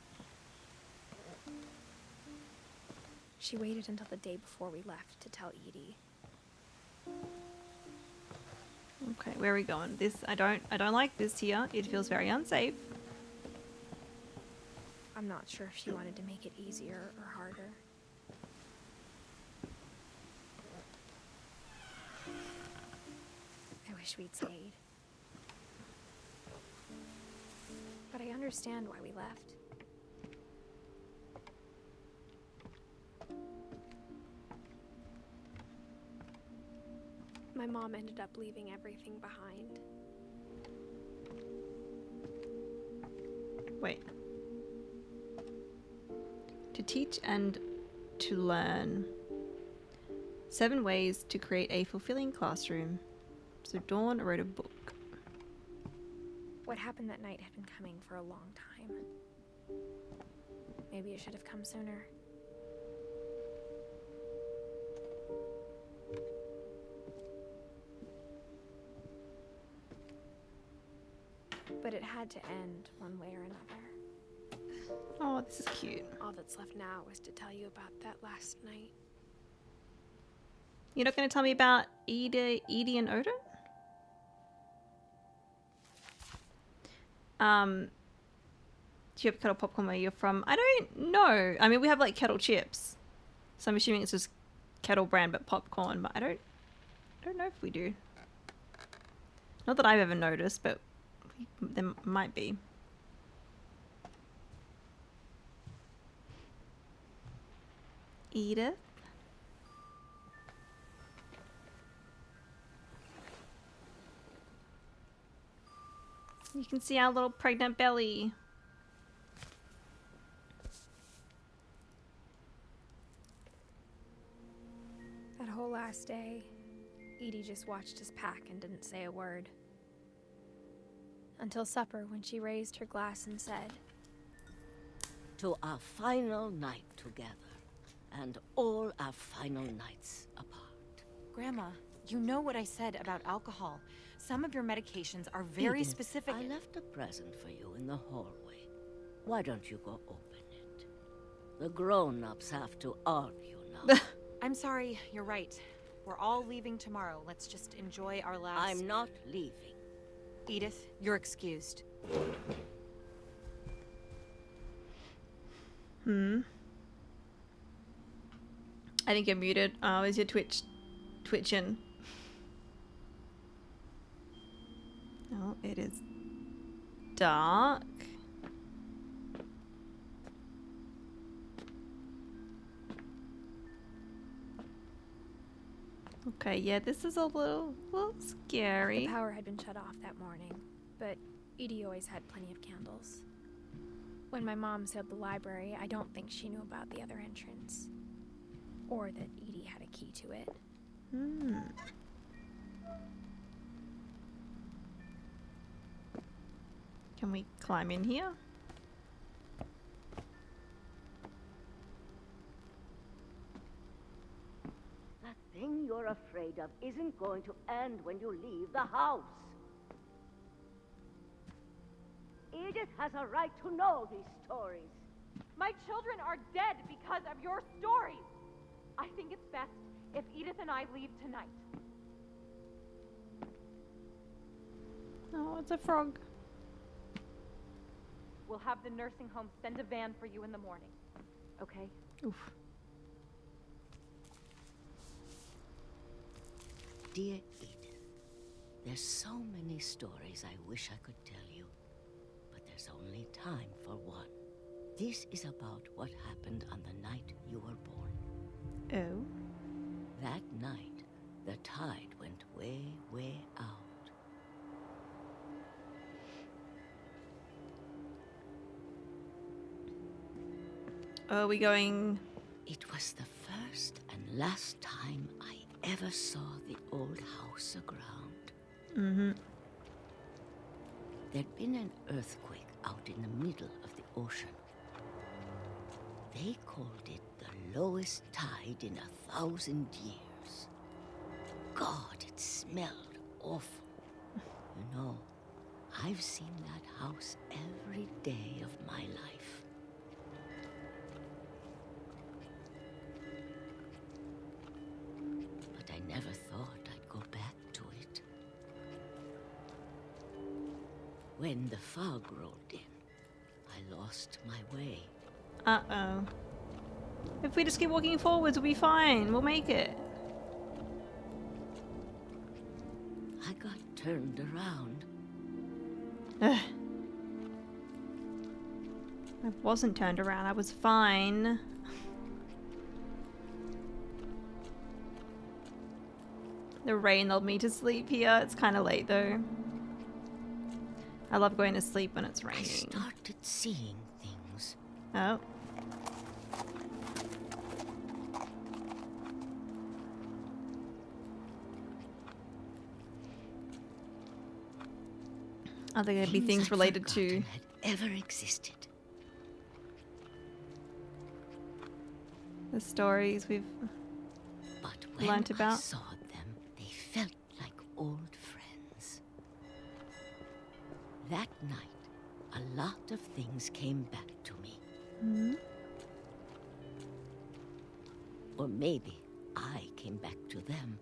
She waited until the day before we left to tell Edie. Okay, where are we going? This I don't like this here. It feels very unsafe. I'm not sure if she wanted to make it easier or harder. I wish we'd stayed. But I understand why we left. My mom ended up leaving everything behind. Wait. To teach and to learn. 7 ways to create a fulfilling classroom. So Dawn wrote a book. What happened that night had been coming for a long time. Maybe it should have come sooner. But it had to end one way or another. Oh, this is cute. All that's left now is to tell you about that last night. You're not going to tell me about Edie and Odin? Do you have kettle popcorn where you're from? I don't know. I mean, we have like kettle chips. So I'm assuming it's just kettle brand but popcorn, but I don't know if we do. Not that I've ever noticed, but there might be. Edith? You can see our little pregnant belly. That whole last day, Edie just watched us pack and didn't say a word. Until supper, when she raised her glass and said, "To our final night together, and all our final nights apart." Grandma, you know what I said about alcohol. Some of your medications are very Edith, specific. I left a present for you in the hallway. Why don't you go open it? The grown-ups have to argue now. I'm sorry, you're right. We're all leaving tomorrow. Let's just enjoy our last... I'm not leaving. Edith, you're excused. I think you're muted. Oh, is your twitching? Oh, it is dark. Okay, yeah, this is a little scary. The power had been shut off that morning, but Edie always had plenty of candles. When my mom sealed the library, I don't think she knew about the other entrance. Or that Edie had a key to it. Can we climb in here? That thing you're afraid of isn't going to end when you leave the house. Edith has a right to know these stories. My children are dead because of your stories. I think it's best if Edith and I leave tonight. Oh, it's a frog. We'll have the nursing home send a van for you in the morning. Okay? Oof. Dear Edith, there's so many stories I wish I could tell you, but there's only time for one. This is about what happened on the night you were born. Oh? That night, the tide went way, way out. Are we going... It was the first and last time I ever saw the old house aground. There'd been an earthquake out in the middle of the ocean. They called it the lowest tide in 1,000 years. God, it smelled awful. You know, I've seen that house every day of my life. But I never thought I'd go back to it. When the fog rolled in, I lost lost my way. Uh-oh. If we just keep walking forwards, we'll be fine. We'll make it. I got turned around. Ugh. I wasn't turned around. I was fine. The rain lulled me to sleep here. It's kind of late though. I love going to sleep when it's raining. I started seeing things. Oh. Are there going to be things I'd related to... forgotten had ever existed. The stories we've But when learnt about? I saw them, they felt like old friends. That night, a lot of things came back to me. Hmm? Or maybe I came back to them.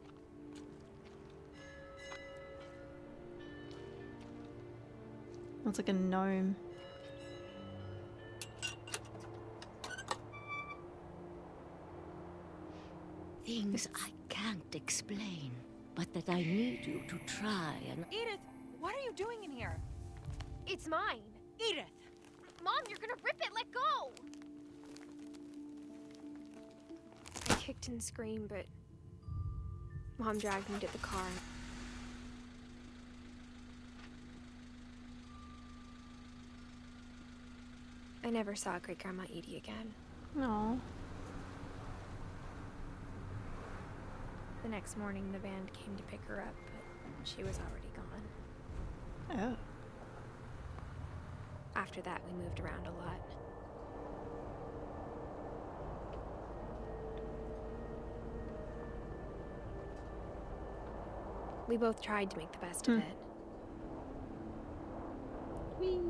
It's like a gnome. Things I can't explain, but that I need you to try and... Edith, what are you doing in here? It's mine. Edith! Mom, you're gonna rip it. Let go. I kicked and screamed, but Mom dragged me to the car. I never saw Great Grandma Edie again. No. The next morning, the band came to pick her up, but she was already gone. Oh. After that, we moved around a lot. We both tried to make the best of it. Whee!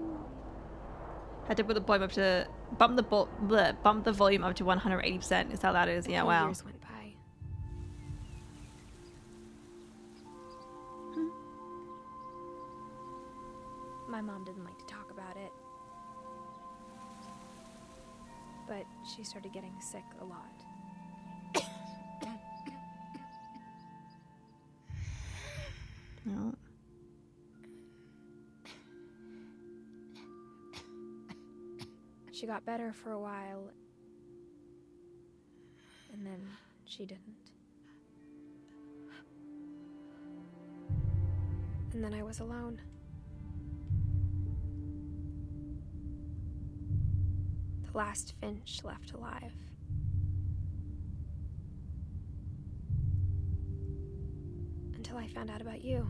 Had to put the volume up to bump the volume up to 180%. Is how that is. Yeah, wow. Years went by. My mom didn't like to talk about it, but she started getting sick a lot. No. She got better for a while, and then she didn't. And then I was alone. The last Finch left alive. Until I found out about you.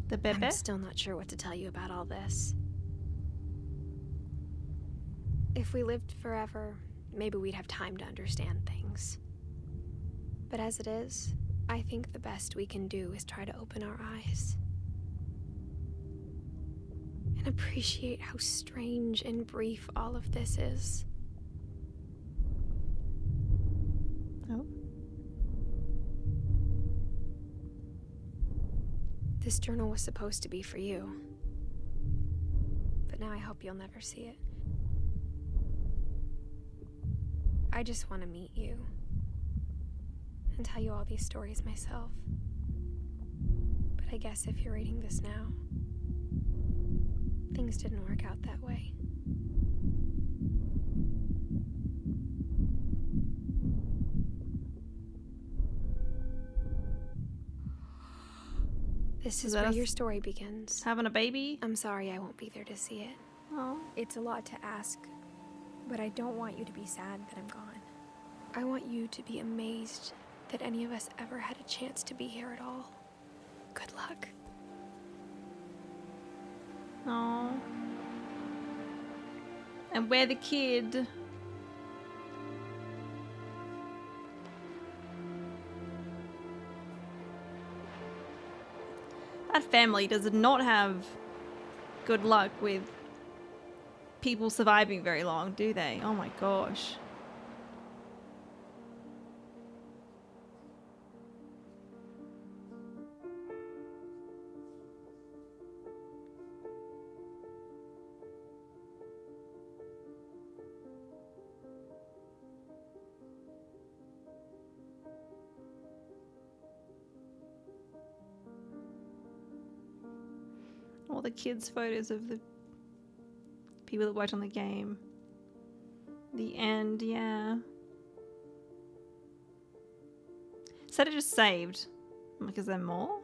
The Bebe? I'm still not sure what to tell you about all this. If we lived forever, maybe we'd have time to understand things. But as it is, I think the best we can do is try to open our eyes. And appreciate how strange and brief all of this is. Oh. This journal was supposed to be for you. But now I hope you'll never see it. I just want to meet you. And tell you all these stories myself. But I guess if you're reading this now, things didn't work out that way. This is where your story begins. Having a baby? I'm sorry I won't be there to see it. Oh. It's a lot to ask, but I don't want you to be sad that I'm gone. I want you to be amazed that any of us ever had a chance to be here at all. Good luck. Oh. And we're the kid. That family does not have good luck with people surviving very long, do they? Oh my gosh. All the kids' photos of the people that worked on the game. The end, yeah. Said it just saved. I'm like, is there more?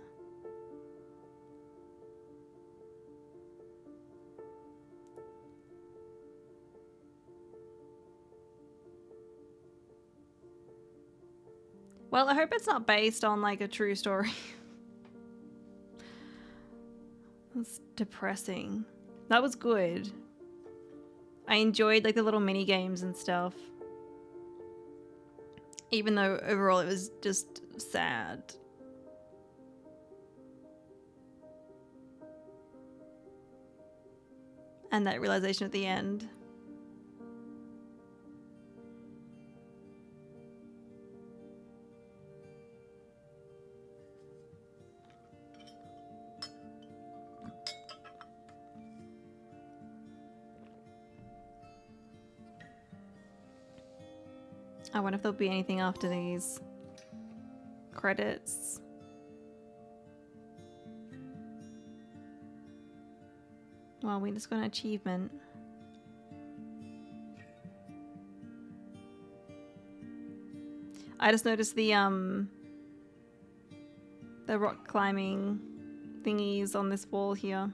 Well, I hope it's not based on like a true story. That's depressing. That was good. I enjoyed like the little mini games and stuff. Even though overall it was just sad. And that realization at the end. I wonder if there'll be anything after these credits. Well, we just got an achievement. I just noticed the rock climbing thingies on this wall here.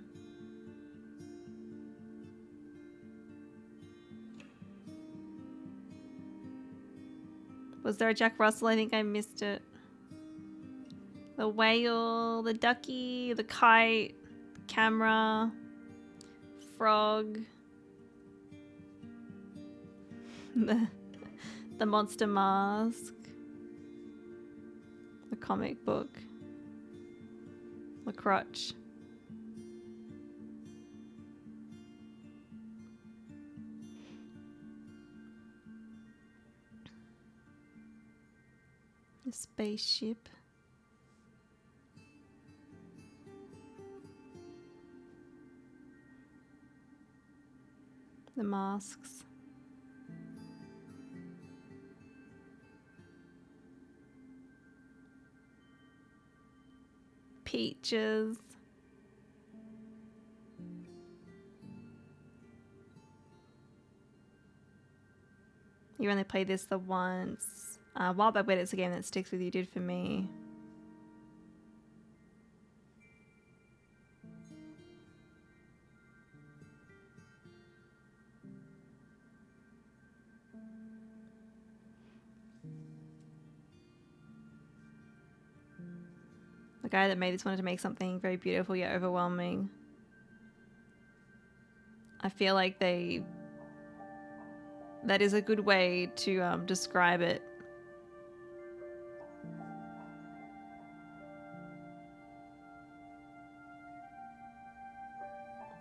Was there a Jack Russell? I think I missed it. The whale, the ducky, the kite, camera, frog, the monster mask, the comic book, the crutch. The spaceship. The masks. Peaches. You only played this the once. Wild Bug Wet, it's a game that sticks with you, did for me. The guy that made this wanted to make something very beautiful yet overwhelming. I feel like that is a good way to describe it.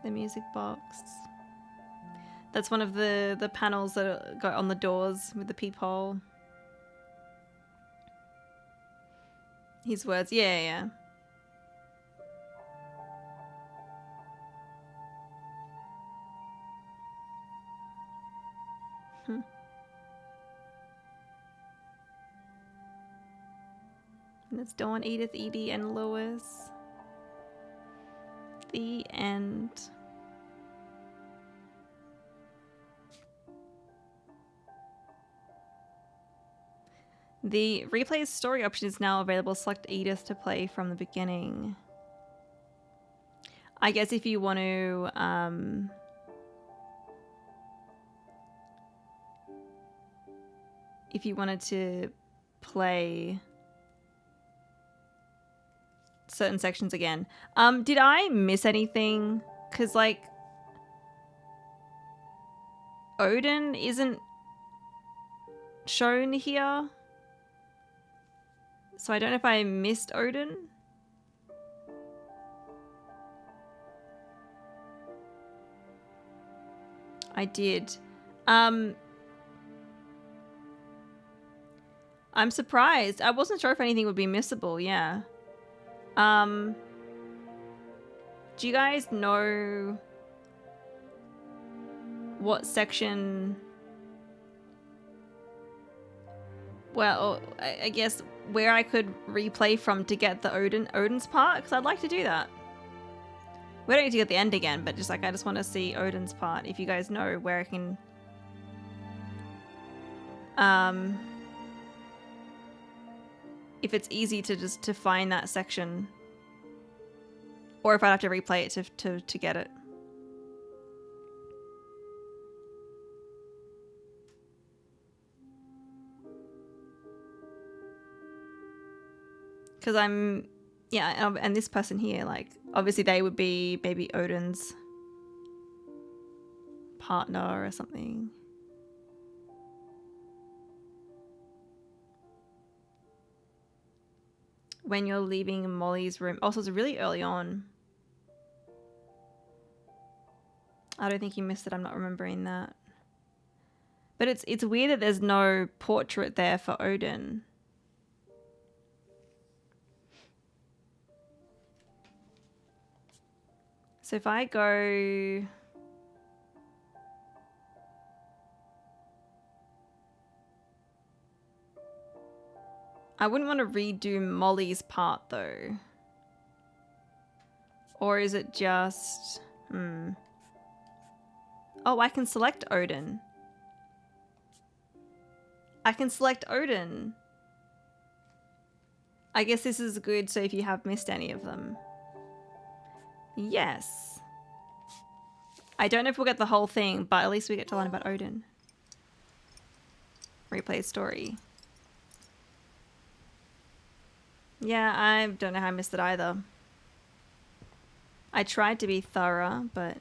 The music box. That's one of the panels that got on the doors with the peephole. His words, yeah. And it's Dawn, Edith, Edie, and Lewis. The end. The replay story option is now available. Select Edith to play from the beginning. I guess if you want to if you wanted to play certain sections again. Did I miss anything? Because like Odin isn't shown here. So I don't know if I missed Odin. I did. I'm surprised. I wasn't sure if anything would be missable, yeah. Do you guys know what section... Well, I guess where I could replay from to get the Odin's part? Because I'd like to do that. We don't need to get the end again, but just like I just want to see Odin's part. If you guys know where I can if it's easy to just to find that section, or if I'd have to replay it to get it. Because yeah, and this person here, like, obviously they would be maybe Odin's partner or something. When you're leaving Molly's room. Also, it's really early on. I don't think you missed it. I'm not remembering that. But it's weird that there's no portrait there for Odin. So if I go... I wouldn't want to redo Molly's part though. Or is it just... Oh, I can select Odin. I can select Odin. I guess this is good so if you have missed any of them. Yes. I don't know if we'll get the whole thing, but at least we get to learn about Odin. Replay story. Yeah, I don't know how I missed it either. I tried to be thorough, but...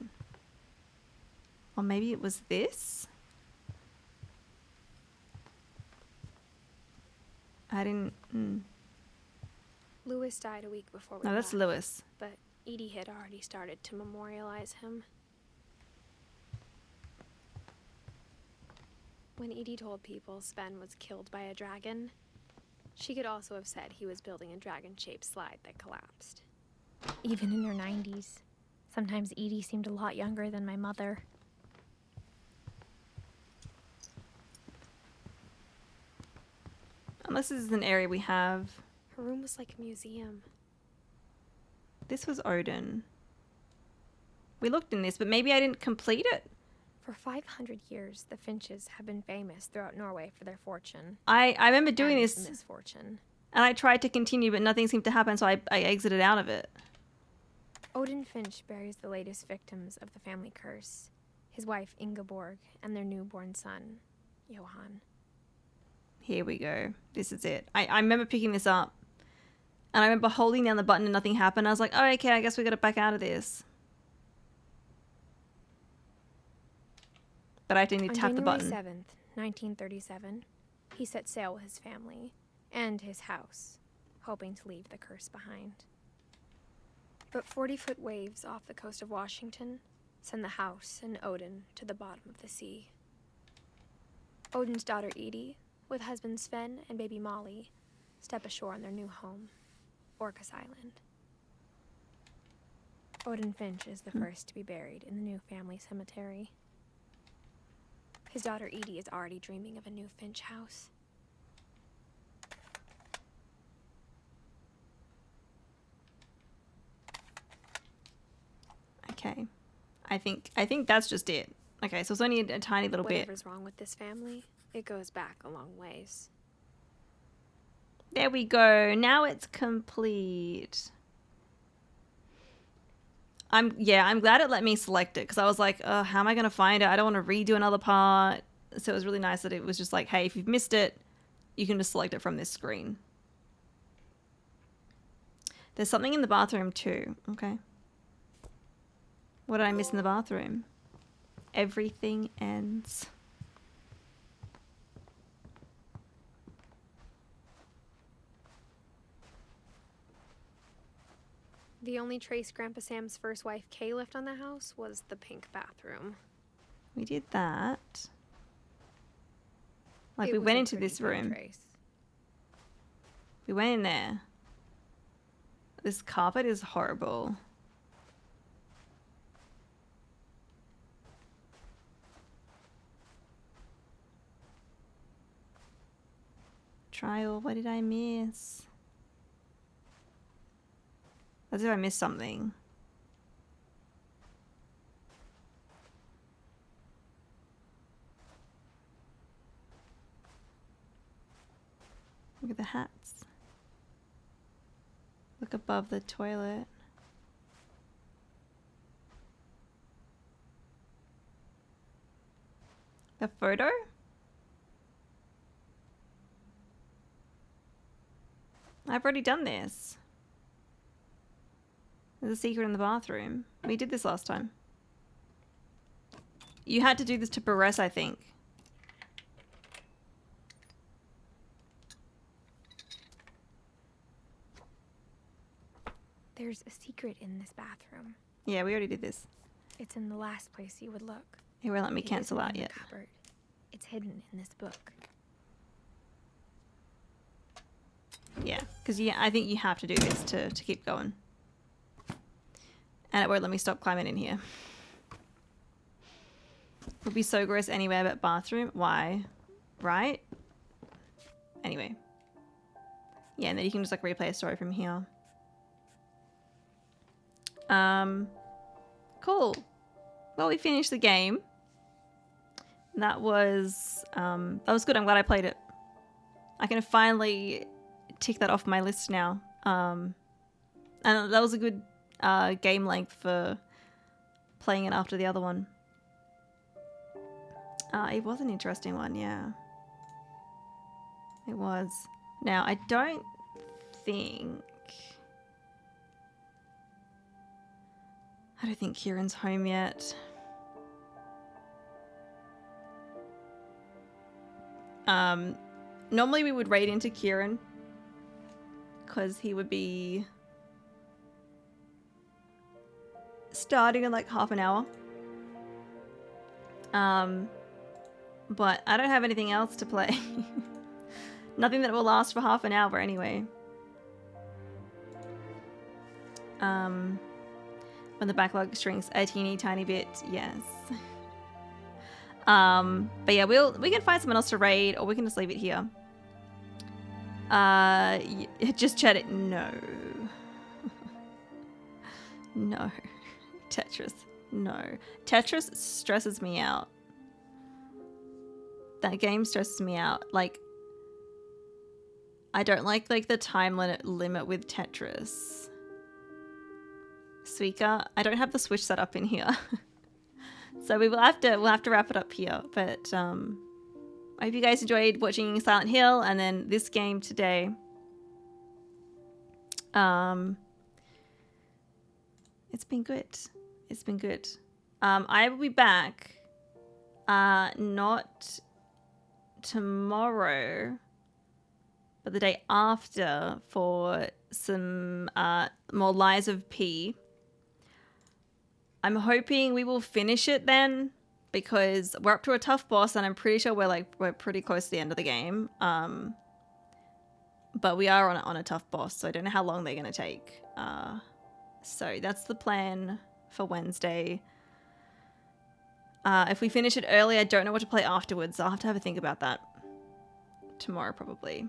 Or maybe it was this? I didn't... Lewis died a week before we No, that's left, Lewis. but Edie had already started to memorialize him. When Edie told people Sven was killed by a dragon, she could also have said he was building a dragon-shaped slide that collapsed. Even in her 90s. Sometimes Edie seemed a lot younger than my mother. Unless this is an area we have. Her room was like a museum. This was Odin. We looked in this, but maybe I didn't complete it. For 500 years, the Finches have been famous throughout Norway for their fortune. I remember doing and this. Misfortune. And I tried to continue, but nothing seemed to happen, so I exited out of it. Odin Finch buries the latest victims of the family curse. His wife, Ingeborg, and their newborn son, Johan. Here we go. This is it. I remember picking this up. And I remember holding down the button and nothing happened. I was like, oh, okay, I guess we got to back out of this. But I didn't tap the button. On January 7th, 1937, he set sail with his family and his house, hoping to leave the curse behind. But 40-foot waves off the coast of Washington send the house and Odin to the bottom of the sea. Odin's daughter Edie, with husband Sven and baby Molly, step ashore on their new home, Orcas Island. Odin Finch is the first to be buried in the new family cemetery. His daughter Edie is already dreaming of a new Finch house. Okay. I think that's just it. Okay, so it's only a tiny little bit. Whatever's wrong with this family, it goes back a long ways. There we go. Now it's complete. I'm glad it let me select it because I was like, how am I going to find it? I don't want to redo another part. So it was really nice that it was just like, hey, if you've missed it, you can just select it from this screen. There's something in the bathroom too. Okay. What did I miss in the bathroom? Everything ends. The only trace Grandpa Sam's first wife, Kay, left on the house was the pink bathroom. We did that. Like, It we was went a into pretty this big room. trace. We went in there. This carpet is horrible. Trial, what did I miss? As if I missed something. Look at the hats. Look above the toilet. The photo? I've already done this. There's a secret in the bathroom. We did this last time. You had to do this to progress, I think. There's a secret in this bathroom. Yeah, we already did this. It's in the last place you would look. It won't let me It cancel isn't out in yet. the cupboard. It's hidden in this book. Yeah, because I think you have to do this to keep going. And it won't let me stop climbing in here. Would be so gross anywhere but bathroom. Why? Right? Anyway. Yeah, and then you can just like replay a story from here. Cool. Well, we finished the game. That was good. I'm glad I played it. I can finally tick that off my list now. And that was a good game length for playing it after the other one. It was an interesting one, yeah. It was. Now, I don't think Kieran's home yet. Normally we would raid into Kieran because he would be starting in like half an hour. But I don't have anything else to play. Nothing that will last for half an hour anyway. When the backlog shrinks a teeny tiny bit, yes. But yeah, we can find someone else to raid, or we can just leave it here. Just chat it. No. No. Tetris. No. Tetris stresses me out. That game stresses me out. Like, I don't like the time limit with Tetris. Suika, I don't have the Switch set up in here. So we'll have to wrap it up here. But I hope you guys enjoyed watching Silent Hill and then this game today. It's been good. It's been good. I will be back not tomorrow, but the day after for some more Lies of P. I'm hoping we will finish it then, because we're up to a tough boss and I'm pretty sure we're pretty close to the end of the game. But we are on a tough boss, so I don't know how long they're going to take. So that's the plan for Wednesday. If we finish it early, I don't know what to play afterwards. I'll have to have a think about that. Tomorrow, probably.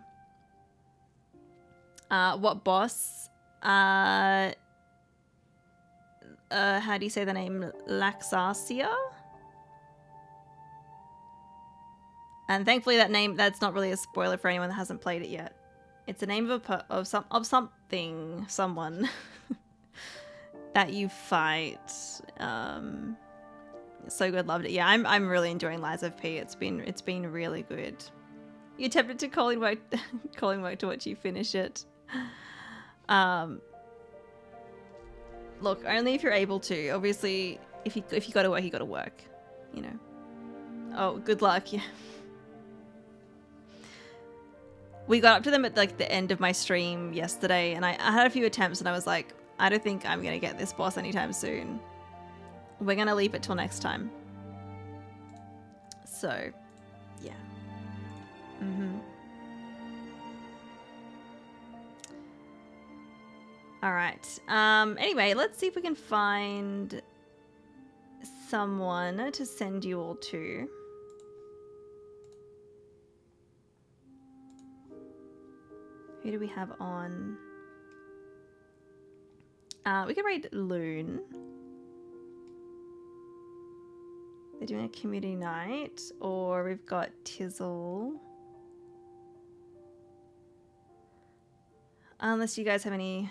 What boss? How do you say the name? Laxasia? And thankfully that's not really a spoiler for anyone that hasn't played it yet. It's the name of someone that you fight. So good, loved it. Yeah, I'm really enjoying Lies of P. It's been really good. You're tempted to calling work to watch you finish it. Look, only if you're able to. Obviously, if you got to work, you got to work. You know. Oh, good luck. Yeah. We got up to them at like the end of my stream yesterday, and I had a few attempts, and I was like, I don't think I'm gonna get this boss anytime soon. We're gonna leave it till next time. So, yeah. All right. Anyway, let's see if we can find someone to send you all to. Who do we have on? We can raid Loon. They're doing a community night. Or we've got Tizzle. Unless you guys have any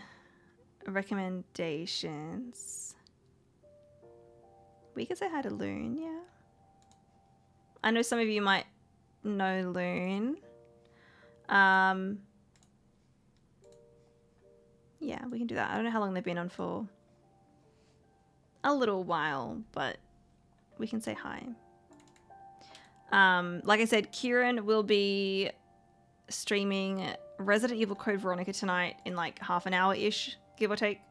recommendations. We could say hi to Loon, yeah. I know some of you might know Loon. Yeah, we can do that. I don't know how long they've been on for. A little while, but we can say hi. Like I said, Kieran will be streaming Resident Evil Code Veronica tonight in like half an hour-ish, give or take.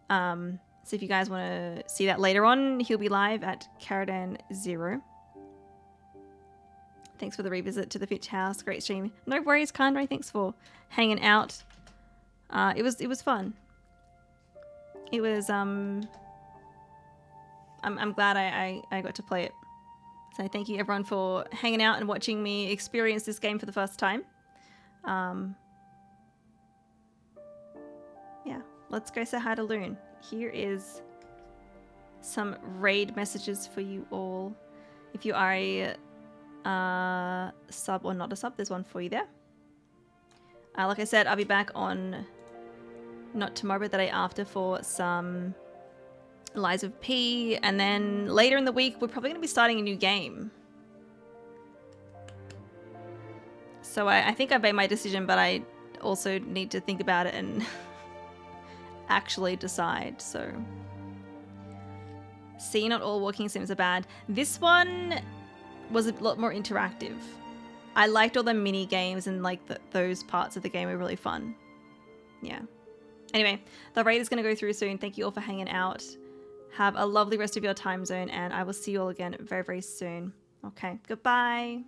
So if you guys want to see that later on, he'll be live at Caradan 0. Thanks for the revisit to the Finch house. Great stream. No worries, Kandre. Thanks for hanging out. It was fun. It was I'm glad I got to play it. So thank you everyone for hanging out and watching me experience this game for the first time. Yeah, let's go say hi to Loon. Here is some raid messages for you all. If you are a sub or not a sub, there's one for you there. Like I said, I'll be back on not tomorrow, but the day after for some Lies of P, and then later in the week we're probably going to be starting a new game. So I think I've made my decision, but I also need to think about it and actually decide. So see, not all walking sims are bad. This one was a lot more interactive. I liked all the mini games, and like those parts of the game were really fun. Yeah. Anyway, the raid is going to go through soon. Thank you all for hanging out. Have a lovely rest of your time zone, and I will see you all again very, very soon. Okay, goodbye.